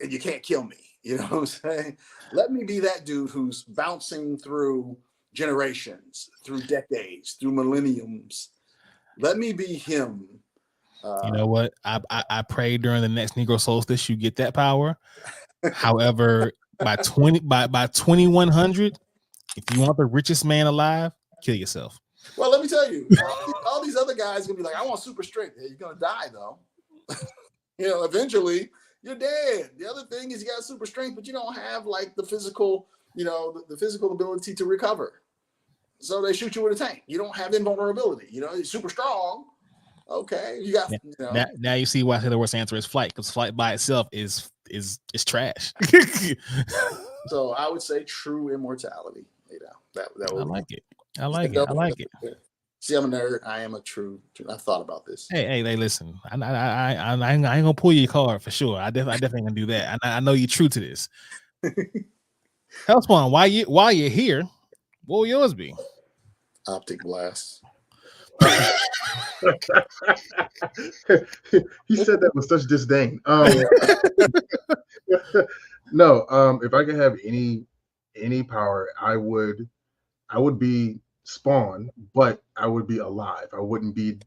you can't kill me. You know what I'm saying? Let me be that dude who's bouncing through generations, through decades, through millenniums. Let me be him. You know what? I pray during the next Negro solstice you get that power. However, by 2100, if you want the richest man alive, kill yourself. Well, let me tell you, all these other guys are gonna be like, I want super strength. Yeah, you're gonna die though. Eventually you're dead. The other thing is you got super strength, but you don't have like the physical, the physical ability to recover. So they shoot you with a tank. You don't have invulnerability. You're super strong. Okay, you got. Now you see why I say the worst answer is flight, because flight by itself is trash. So I would say true immortality. That would. I like it. I like it. See, I'm a nerd. I am a true. I've thought about this. Hey, listen. I ain't gonna pull your card for sure. I definitely gonna do that. I know you're true to this. Hellspawn, while you're here, what will yours be? Optic blast. He said that with such disdain. No, if I could have any power, I would be Spawn, but I would be alive. I wouldn't be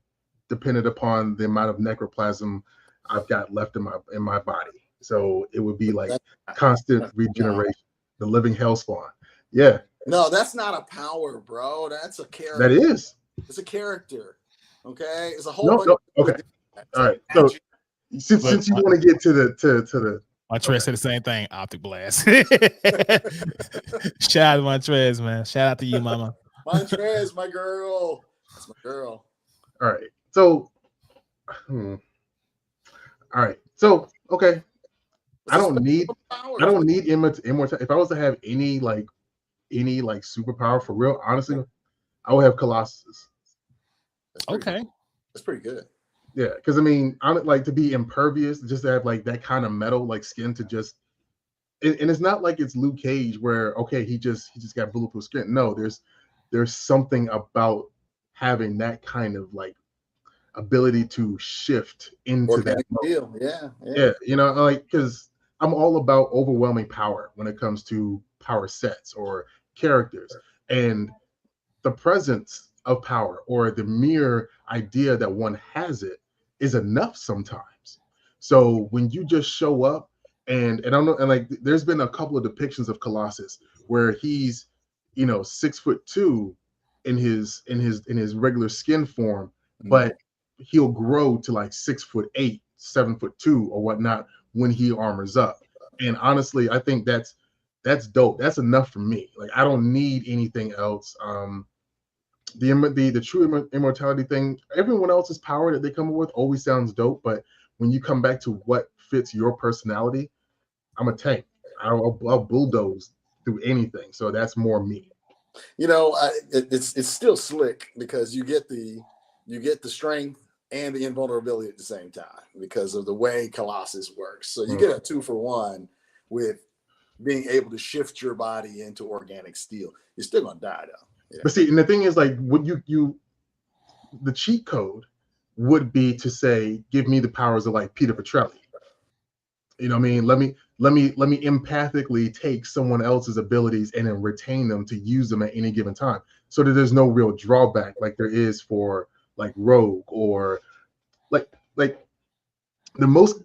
dependent upon the amount of necroplasm I've got left in my body. So it would be like constant regeneration, the living Hellspawn. Yeah. No, that's not a power, bro. That's a character. That is. It's a character. Okay, it's a whole. Okay. All right. So since you want to get to the. Montrez said the same thing. Optic blast. Shout out to Montrez, man. Shout out to you, mama. Montrez, my girl. That's my girl. All right. So. All right. So okay. I don't need immortality. If I was to have any superpower for real, honestly, I would have Colossus. Okay. That's pretty good. Yeah, because I mean, I'm like to be impervious, just to have like that kind of metal like skin to just, and it's not like it's Luke Cage where okay he just got bulletproof skin. No, there's something about having that kind of like ability to shift into organic that deal. Yeah. Like because I'm all about overwhelming power when it comes to power sets or characters, and the presence of power or the mere idea that one has it is enough sometimes. So when you just show up and I don't know, and like there's been a couple of depictions of Colossus where he's 6'2" in his regular skin form, but he'll grow to like 6'8", 7'2" or whatnot when he armors up. And honestly, I think that's dope. That's enough for me. Like I don't need anything else. The true immortality thing, everyone else's power that they come up with always sounds dope, but when you come back to what fits your personality, I'm a tank. I'll bulldoze through anything. So that's more me. It's still slick because you get the strength and the invulnerability at the same time because of the way Colossus works. So you get a 2-for-1 with being able to shift your body into organic steel. You're still gonna die though. Yeah. But see, and the thing is, like, would the cheat code would be to say, give me the powers of like Peter Petrelli. You know what I mean? Let me empathically take someone else's abilities and then retain them to use them at any given time, so that there's no real drawback like there is for like Rogue or like the most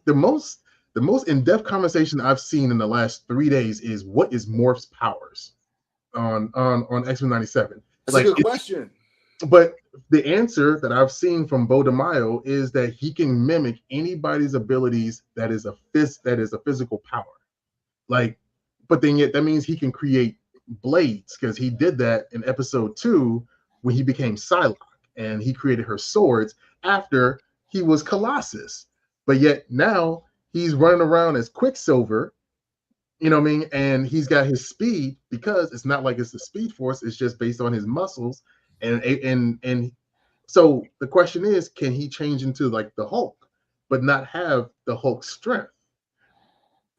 the most in-depth conversation I've seen in the last 3 days is what is Morph's powers on X-Men 97. That's a good question. But the answer that I've seen from Bo DeMaio is that he can mimic anybody's abilities that is a physical power. Like, but then yet that means he can create blades, because he did that in episode 2 when he became Psylocke and he created her swords after he was Colossus. But yet now he's running around as Quicksilver, you know what I mean? And he's got his speed, because it's not like it's the Speed Force, it's just based on his muscles. And so the question is, can he change into like the Hulk, but not have the Hulk's strength?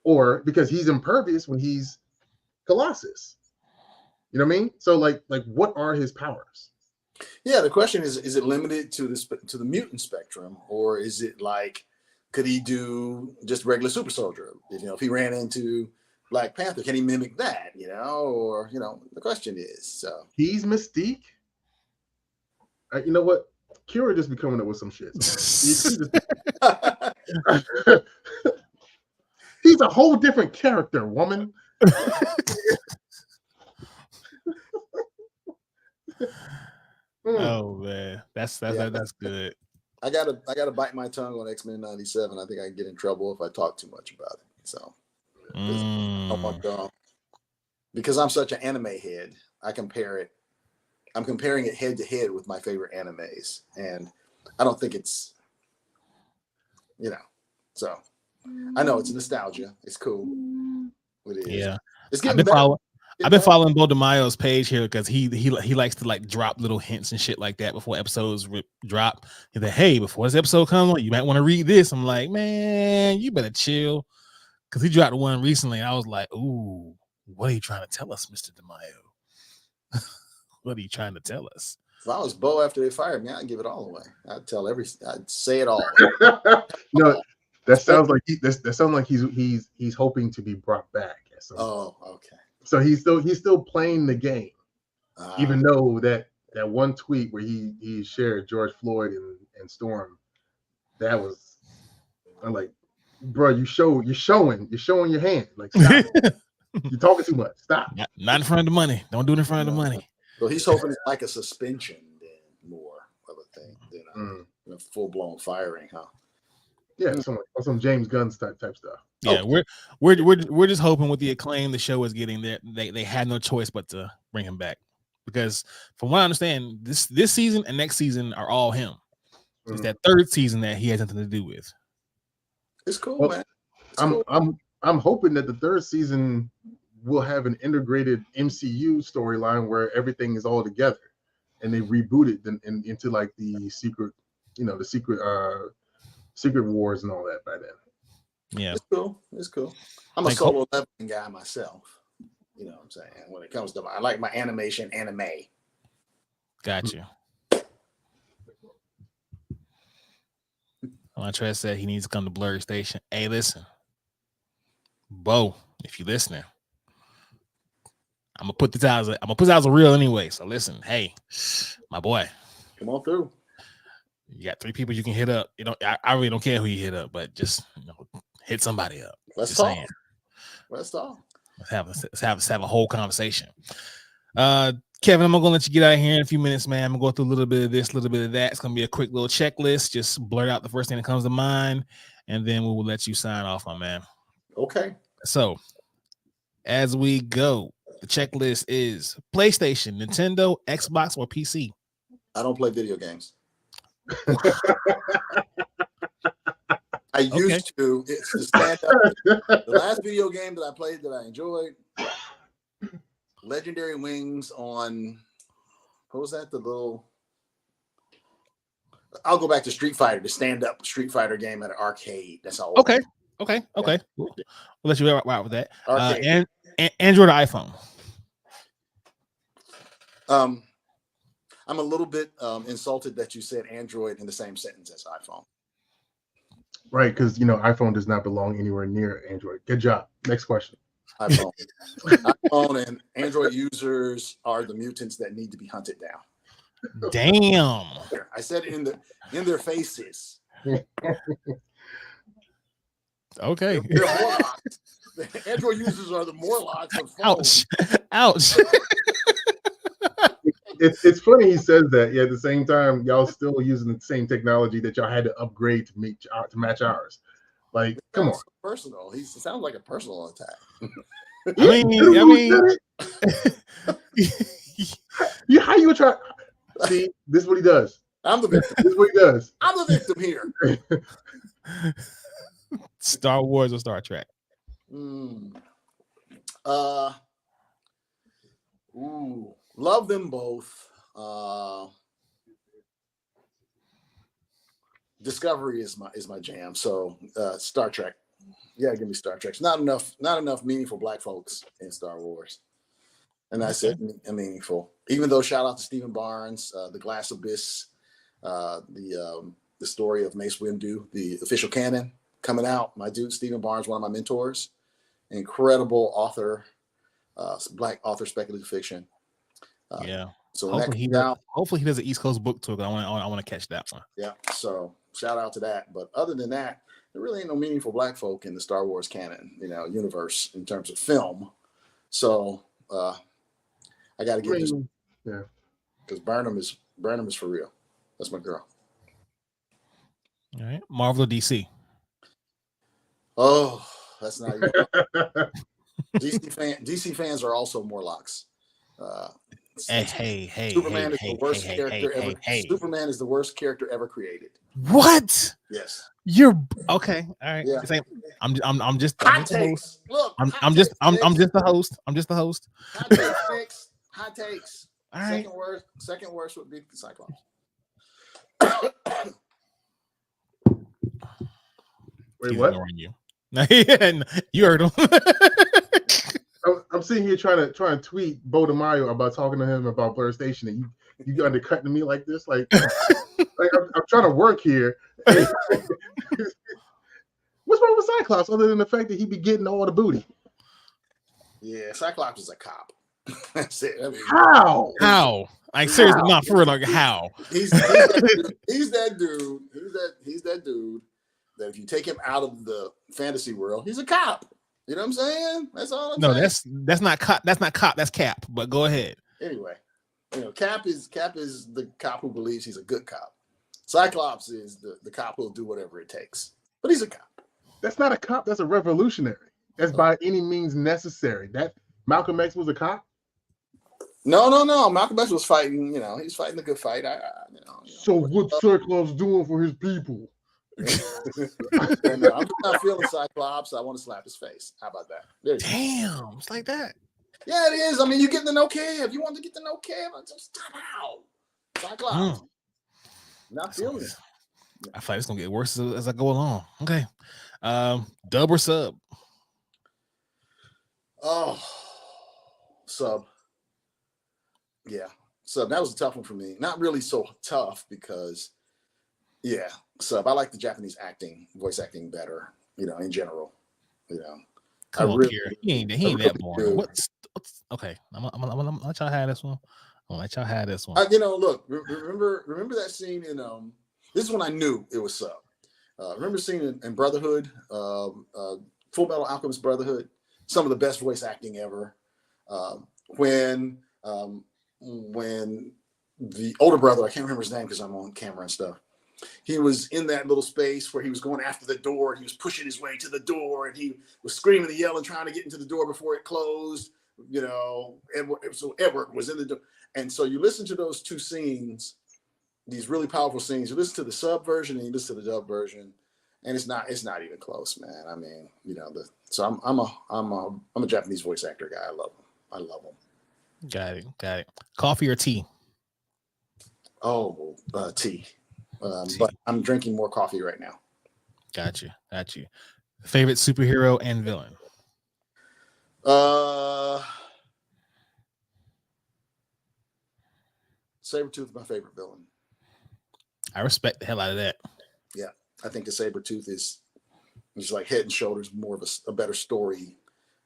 Or because he's impervious when he's Colossus. You know what I mean? So like what are his powers? Yeah, the question is it limited to the mutant spectrum, or is it like, could he do just regular super soldier? If he ran into Black Panther, can he mimic that? Or the question is, so he's Mystique. You know what? Kira just be coming up with some shit. He's a whole different character, woman. Oh man, that's good. I gotta bite my tongue on X-Men 97. I think I can get in trouble if I talk too much about it. So because I'm such an anime head, I'm comparing it head to head with my favorite animes, and I don't think it's so I know it's nostalgia. It's cool. It is. Yeah. It's I've been following Bo DeMaio's page here because he likes to like drop little hints and shit like that before episodes drop. He's like, hey, before this episode comes on, you might want to read this. I'm like, man, you better chill. Because he dropped one recently. And I was like, ooh, what are you trying to tell us, Mr. DeMaio? What are you trying to tell us? If I was Bo after they fired me, I'd give it all away. I'd say it all. No, that sounds like he's hoping to be brought back. Oh, okay. So he's still playing the game, even though that one tweet where he shared George Floyd and Storm, that was, I'm like, bro, you're showing your hand. Like, stop. You're talking too much. Stop. Not in front of the money. Don't do it in front of the money. So he's hoping it's like a suspension than more of a thing than a full-blown firing, huh? Yeah, some James Gunn type stuff. Yeah, we're just hoping with the acclaim the show is getting that they had no choice but to bring him back, because from what I understand, this season and next season are all him. It's that third season that he has nothing to do with. It's cool, man. I'm hoping that the third season will have an integrated MCU storyline where everything is all together, and they reboot it into like the secret, Secret Wars and all that by then. Yeah, it's cool. I'm a solo leveling guy myself. You know what I'm saying? When it comes to I like my anime. Got you. Montrez said he needs to come to BlerdStation. Hey, listen, Bo, if you're listening, I'm gonna put this out as a real anyway. So listen, hey, my boy, come on through. You got 3 people you can hit up. I really don't care who you hit up, but just hit somebody up. Let's just talk. Saying. Let's talk. Let's have a whole conversation. Kevin, I'm gonna let you get out of here in a few minutes, man. I'm gonna go through a little bit of this, a little bit of that. It's gonna be a quick little checklist. Just blurt out the first thing that comes to mind, and then we will let you sign off, my man. Okay. So, as we go, the checklist is PlayStation, Nintendo, Xbox, or PC. I don't play video games. I used to. It's the stand up. The last video game that I played that I enjoyed, Legendary Wings on, what was that? I'll go back to Street Fighter, the stand-up Street Fighter game at an arcade. That's all. Okay. Yeah. We'll let you out with that. And Android or iPhone? I'm a little bit insulted that you said Android in the same sentence as iPhone. Right, because iPhone does not belong anywhere near Android. Good job. Next question. iPhone and Android users are the mutants that need to be hunted down. Damn. I said it in their faces. Okay. They're Morlocks. The Android users are the Morlocks of phones. Ouch. It's funny he says that. Yeah, at the same time, y'all still using the same technology that y'all had to upgrade to match ours. Like, come on. So personal. It sounds like a personal attack. I mean, how you try? See, this is what he does. I'm the victim. This is what he does. I'm the victim here. Star Wars or Star Trek? Love them both. Discovery is my jam. So Star Trek. Yeah, give me Star Trek. Not enough meaningful Black folks in Star Wars. And I said meaningful. Even though shout out to Stephen Barnes, The Glass Abyss, the story of Mace Windu, the official canon coming out. My dude Stephen Barnes, one of my mentors, incredible author, Black author, speculative fiction. Yeah. So hopefully he does an East Coast book tour. I want to catch that one. Yeah. So shout out to that. But other than that, there really ain't no meaningful Black folk in the Star Wars canon, universe in terms of film. So I got to give this, because Burnham is for real. That's my girl. All right, Marvel or DC? Oh, that's not even. DC fans are also Morlocks. Hey! Superman is the worst character ever. Superman is the worst character ever created. What? Yes. You're okay. All right. Yeah. I'm just Hot the host. takes. Look, I'm just the host. I'm just the host. Hot takes. All right. Second worst would be the Cyclops. Wait, He's what? ignoring you. You heard him. I'm sitting here trying to tweet Bo DeMaio about talking to him about BlerdStation, and you undercutting me like this, like I'm trying to work here. What's wrong with Cyclops other than the fact that he be getting all the booty? Yeah, Cyclops is a cop. That's it. I mean, How? Like seriously, not for real. Like how? He's that dude that if you take him out of the fantasy world, he's a cop. You know what I'm saying? That's all I'm saying. That's not cop. That's not cop. That's Cap. But go ahead. Anyway, Cap is the cop who believes he's a good cop. Cyclops is the cop who'll do whatever it takes. But he's a cop. That's not a cop. That's a revolutionary. That's by any means necessary. That Malcolm X was a cop. No. Malcolm X was fighting. He's fighting the good fight. So what's Cyclops doing for his people? And, I'm not feeling Cyclops. I want to slap his face. How about that? Damn, it's like that. Yeah, it is. I mean, you get the no Kev. You want to get the no Kev? Just stop out. Cyclops. Not feeling it. I feel like it's gonna get worse as I go along. Okay. Dub or sub? Oh, sub. Yeah, sub. That was a tough one for me. Not really so tough because, yeah, sub. I like the Japanese voice acting better. In general. Come on, Kira. He ain't that boring. What's okay? I'm gonna let y'all have this one. Look. Remember that scene in This is when I knew it was sub. Remember seeing in Brotherhood, Full Metal Alchemist Brotherhood, some of the best voice acting ever. When the older brother, I can't remember his name because I'm on camera and stuff. He was in that little space where he was going after the door. And he was pushing his way to the door, and he was screaming and yelling, trying to get into the door before it closed. Edward was in the door, and so you listen to those two scenes, these really powerful scenes. You listen to the sub version and you listen to the dub version, and it's not even close, man. I mean, so I'm a Japanese voice actor guy. I love them. Got it. Coffee or tea? Oh, tea. But I'm drinking more coffee right now. Got you. Favorite superhero and villain? Sabretooth is my favorite villain. I respect the hell out of that. Yeah, I think the Sabretooth is like head and shoulders more of a better story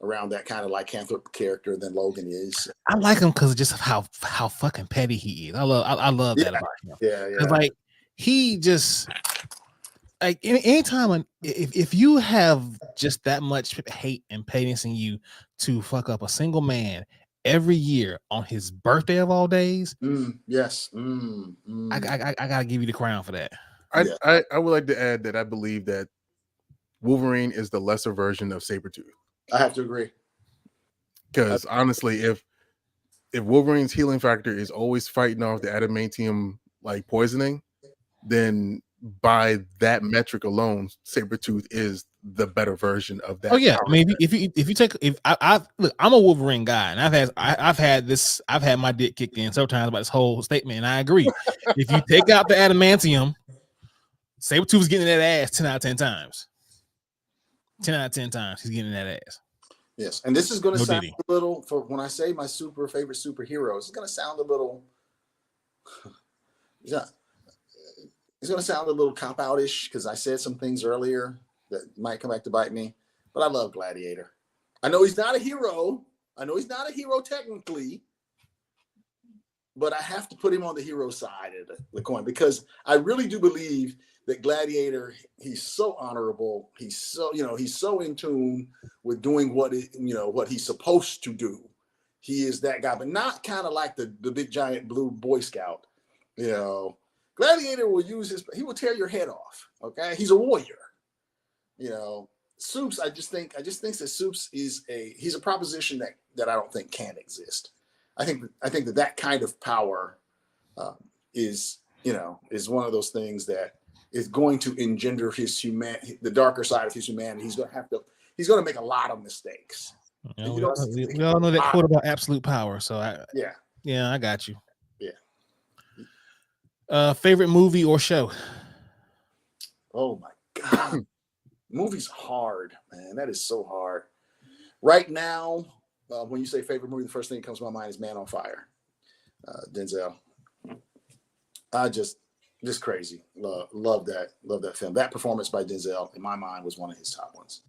around that kind of lycanthrope character than Logan is. I like him because just how fucking petty he is. I love that about him. Yeah. Like he just like anytime if you have just that much hate and patience in you to fuck up a single man every year on his birthday of all days, Yes. I gotta give you the crown for that. I would like to add that I believe that Wolverine is the lesser version of Sabretooth. I have to agree. Because honestly, if Wolverine's healing factor is always fighting off the adamantium like poisoning, then by that metric alone, Sabretooth is the better version of that. Oh yeah, I mean, if you take I look, I'm a Wolverine guy, and I've had my dick kicked in several times about this whole statement, and I agree. If you take out the adamantium, Sabretooth's getting that ass 10 out of 10 times. 10 out of 10 times he's getting that ass. Yes, and this is going to sound Diddy. a little, for when I say my favorite superheroes, it's going to sound a little, yeah, it's going to sound a little cop-out-ish because I said some things earlier that might come back to bite me, but I love Gladiator. I know he's not a hero. I know he's not a hero technically, but I have to put him on the hero side of the coin because I really do believe that Gladiator, he's so honorable. He's so, he's so in tune with doing what he's supposed to do. He is that guy, but not kind of like the big giant blue Boy Scout. Gladiator will he will tear your head off. Okay. He's a warrior. Supes, I just think that Supes he's a proposition that I don't think can exist. I think that kind of power is one of those things that is going to engender the darker side of his humanity. He's going to make a lot of mistakes. We all know that quote about absolute power. So I got you. Yeah. Favorite movie or show? Oh my God. Movie's hard, man. That is so hard. Right now, when you say favorite movie, the first thing that comes to my mind is Man on Fire. Denzel. Just crazy. Love that film. That performance by Denzel, in my mind, was one of his top ones.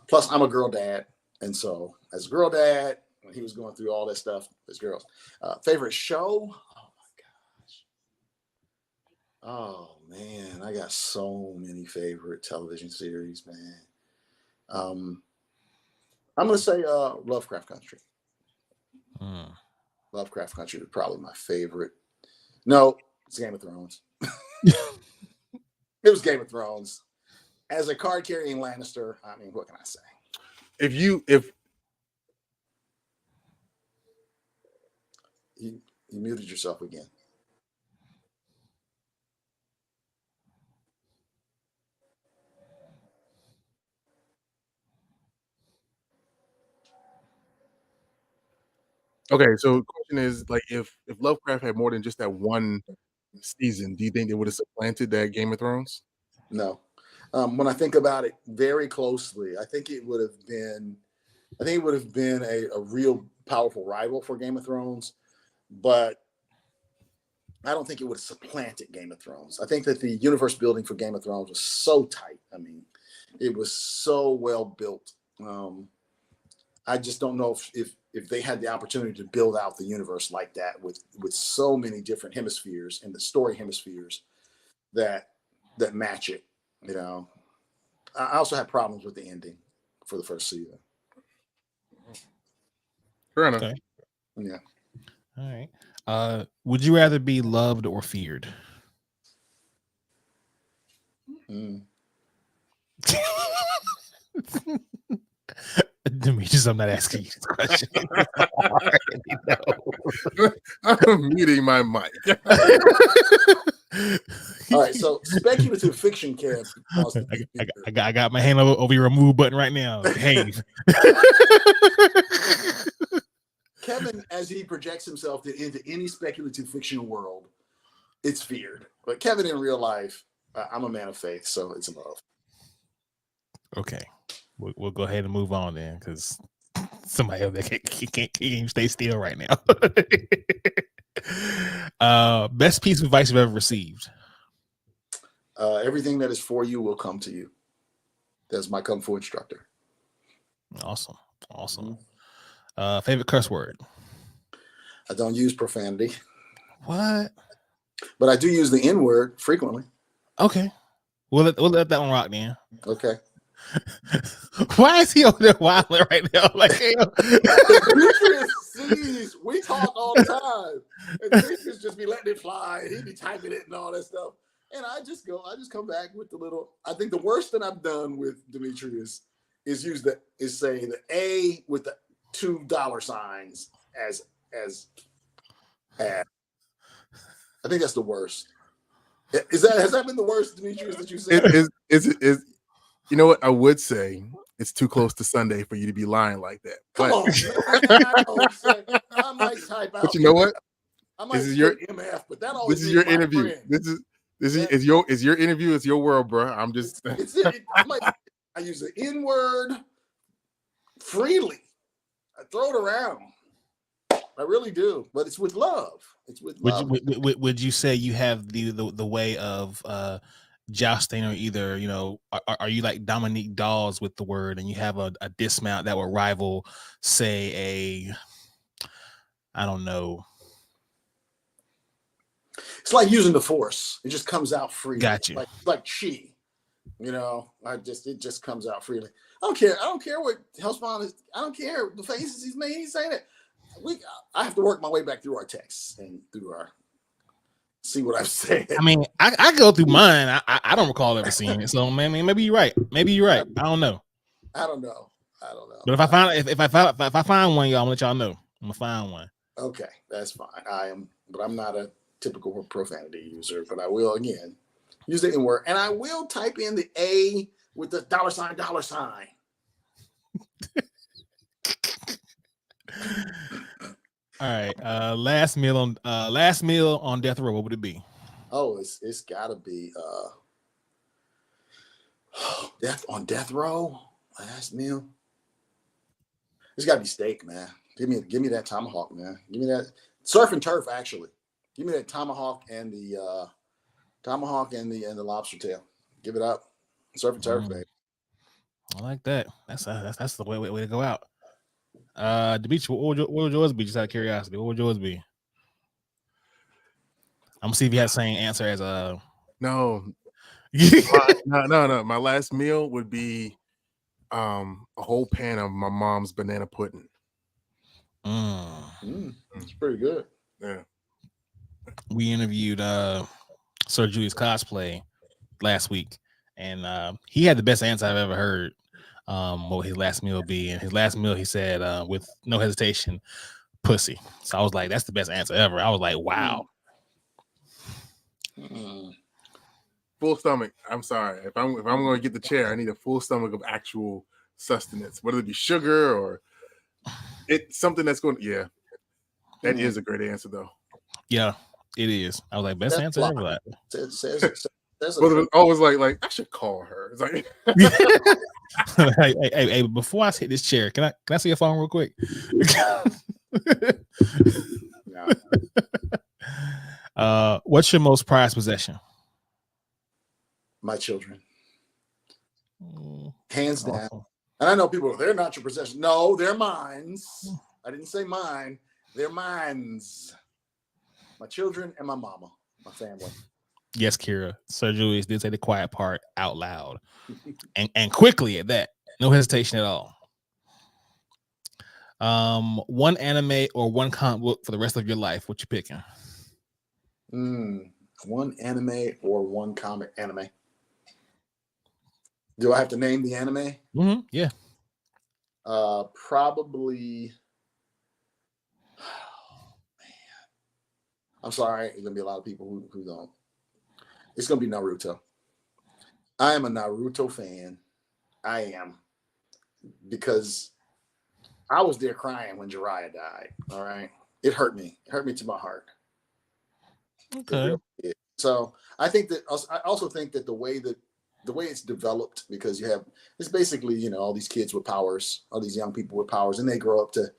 Plus, I'm a girl dad. And so, as a girl dad, when he was going through all that stuff, his girls. Favorite show? Oh, my gosh. Oh, man. I got so many favorite television series, man. I'm going to say Lovecraft Country. Lovecraft Country is probably my favorite. No, it's Game of Thrones. It was Game of Thrones. As a card-carrying Lannister, I mean, what can I say? If you muted yourself again. Okay, so the question is, like, if Lovecraft had more than just that one season, do you think they would have supplanted that Game of Thrones? No. When I think about it very closely, I think it would have been a real powerful rival for Game of Thrones, but I don't think it would have supplanted Game of Thrones. I think that the universe building for Game of Thrones was so tight. I mean, it was so well built. I just don't know if they had the opportunity to build out the universe like that with so many different hemispheres and the story hemispheres that match it. I also had problems with the ending for the first season. Fair enough. Okay. Yeah. All right. Would you rather be loved or feared? Demetrius, I'm not asking you this question. I'm muting my mic. All right, so speculative fiction, Kev. I got my hand over your remove button right now. Hey, Kevin, as he projects himself into any speculative fiction world, it's feared. But Kevin in real life, I'm a man of faith, so it's a love. Okay, we'll go ahead and move on then, because somebody else that can't even stay still right now. Best piece of advice you've ever received? Everything that is for you will come to you. That's my Kung Fu instructor. Awesome. Favorite curse word? I don't use profanity. What? But I do use the N-word frequently. Okay. We'll let that one rock then. Okay. Why is he over there wilding right now? Like, hey, Demetrius sees, we talk all the time. And Demetrius just be letting it fly. And he be typing it and all that stuff. And I just come back with the little, I think the worst that I've done with Demetrius is say the A with the $2 as I think that's the worst. Has that been the worst, Demetrius, that you said? Is you know what I would say? It's too close to Sunday for you to be lying like that. Come on, man. I might type out. But you know what? I might this is your MF, but that always this is your my interview. friend. This is your interview. It's your world, bro. I'm just. I use the N word freely. I throw it around. I really do, but it's with love. It's with love. Would you say you have the way of jousting, or either, you know, are you like Dominique Dawes with the word, and you have a dismount that will rival, say, I don't know. It's like using the force. It just comes out freely. Got you. Like chi. You know, it just comes out freely. I don't care what Hellspawn is. I don't care the faces he's made. He's saying it. I have to work my way back through our texts and see what I've said. I mean, I go through mine. I don't recall ever seeing it. So maybe you're right. I don't know. I don't know. But if I find one, y'all, I'm gonna let y'all know. I'm gonna find one. Okay, that's fine. But I'm not a typical profanity user. But I will again use the N word, and I will type in the A with the $. All right. Last meal on death row. What would it be? Oh, it's gotta be death row. Last meal. It's gotta be steak, man. Give me that tomahawk, man. Give me that surf and turf. Actually, give me that tomahawk and the lobster tail. Give it up, surf and turf, baby. I like that. That's the way to go out. Demetrius, what would yours be? Just out of curiosity, what would yours be? I'm gonna see if you have the same answer as No. My last meal would be a whole pan of my mom's banana pudding. It's pretty good. Yeah. We interviewed Sir Julius Cosplay last week, and he had the best answer I've ever heard. What his last meal would be, and his last meal, he said, with no hesitation, pussy. So I was like, that's the best answer ever. I was like, wow. Full stomach. I'm sorry. If I'm going to get the chair, I need a full stomach of actual sustenance, whether it be sugar or it's something that's going to. Yeah, that is a great answer, though. Yeah, it is. I was like, best answer ever. Always like I should call her. It's like, hey, before I hit this chair, can I see your phone real quick? What's your most prized possession? My children, hands down. And I know people, they're not your possession. No, they're mine. I didn't say mine. They're mines. My children and my mama, my family. Yes, Kira. Sir Julius did say the quiet part out loud, and quickly at that. No hesitation at all. One anime or one comic book for the rest of your life. What you picking? One anime or one comic anime. Do I have to name the anime? Yeah. Probably. Oh, man. I'm sorry. There's gonna be a lot of people who don't. It's gonna be Naruto. I am a Naruto fan. I am, because I was there crying when Jiraiya died. All right, it hurt me. It hurt me to my heart. Okay. So I think that I also think that the way it's developed, because it's basically, all these kids with powers, all these young people with powers, and they grow up to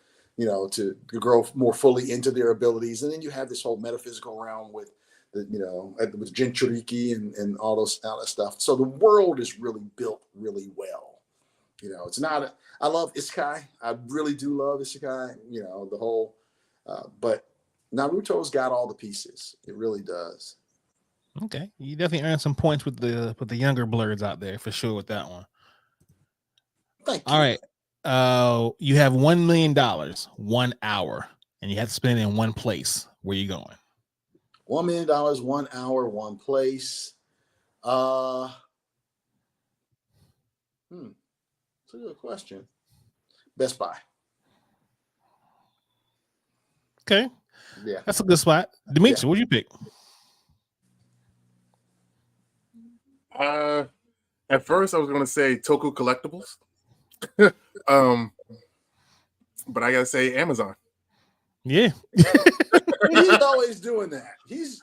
grow more fully into their abilities, and then you have this whole metaphysical realm with with Jinchuriki and all that stuff. So the world is really built really well. It's not. I love Isekai. I really do love Isekai. The whole. But Naruto's got all the pieces. It really does. Okay, you definitely earned some points with the younger Blerds out there for sure with that one. Thank you. All right, you have $1 million, 1 hour, and you have to spend it in one place. Where you going? $1 million, 1 hour, one place. It's a good question. Best Buy. Okay, Yeah. that's a good spot. Dimitri, Yeah. what'd you pick? At first I was gonna say Toku Collectibles. But I gotta say Amazon. Yeah, He's always doing that. He's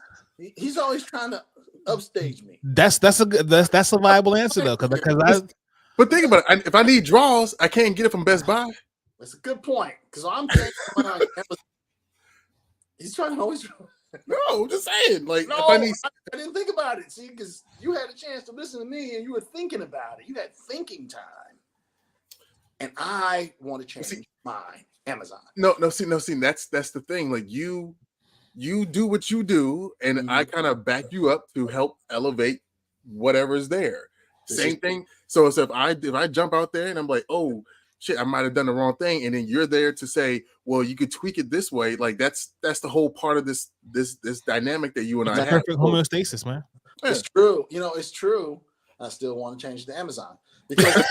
always trying to upstage me. that's a viable answer though, because But think about it. If I need draws, I can't get it from Best Buy. That's a good point. Because I'm changing mine. He's trying to always. No, I'm just saying. Like, No, if I need, I didn't think about it. See, because you had a chance to listen to me and you were thinking about it. You had thinking time. And I want to change mine. Amazon. no. See, that's the thing. Like you do what you do, and I kind of back you up to help elevate whatever's there. Same thing. So if I jump out there and I'm like, oh shit, I might have done the wrong thing, and then you're there to say, well, you could tweak it this way. Like that's the whole part of this dynamic that you and I have. Perfect homeostasis, man. Yeah. It's true. You know, it's true. I still want to change it to Amazon because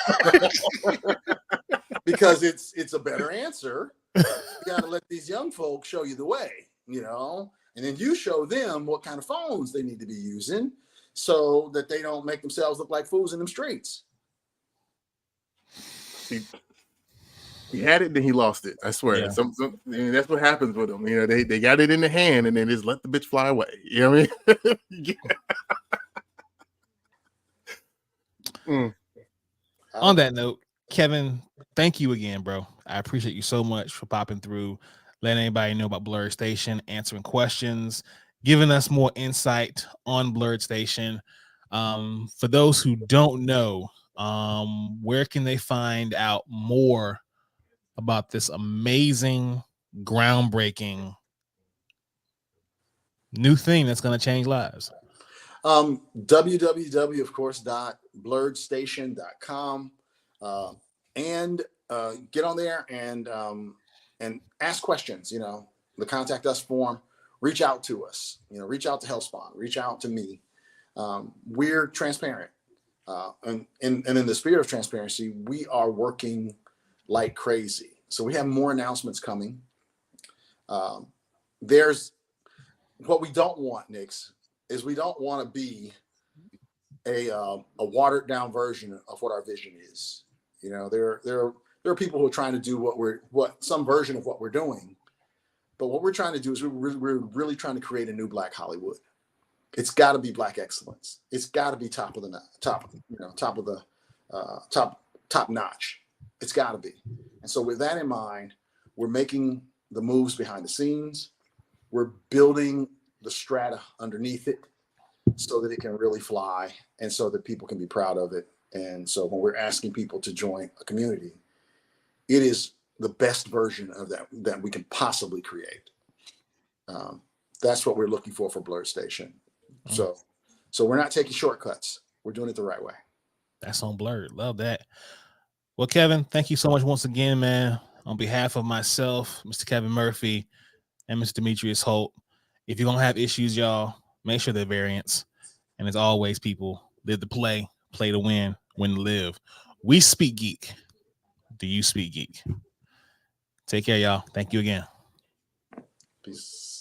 it's a better answer. You got to let these young folks show you the way, you know, and then you show them what kind of phones they need to be using so that they don't make themselves look like fools in them streets. He had it, then he lost it. I swear. Yeah. That's what happens with them. You know, they got it in the hand and then just let the bitch fly away. You know what I mean? On that note, Kevin, thank you again, bro. I appreciate you so much for popping through, letting anybody know about BlerdStation, answering questions, giving us more insight on BlerdStation. For those who don't know, where can they find out more about this amazing, groundbreaking new thing that's going to change lives? www, of course, .BlerdStation.com, and get on there and ask questions. You know, the contact us form. Reach out to us. You know, reach out to Hellspawn. Reach out to me. We're transparent, and in the spirit of transparency, we are working like crazy. So we have more announcements coming. There's what we don't want, Nix, is we don't want to be a watered down version of what our vision is. You know, there are people who are trying to do some version of what we're doing, but what we're trying to do is we're really trying to create a new Black Hollywood. It's got to be Black excellence. It's got to be top notch. It's got to be. And so with that in mind, we're making the moves behind the scenes. We're building the strata underneath it so that it can really fly and so that people can be proud of it. And so when we're asking people to join a community, it is the best version of that we can possibly create. That's what we're looking for BlerdStation. So we're not taking shortcuts. We're doing it the right way. That's on Blerd. Love that. Well, Kevin, thank you so much once again, man. On behalf of myself, Mr. Kevin Murphy, and Mr. Demetrius Holt, if you're going to have issues, y'all, make sure they're variants. And as always, people, live to play to win to live. We speak geek. Do you speak geek? Take care, y'all. Thank you again. Peace.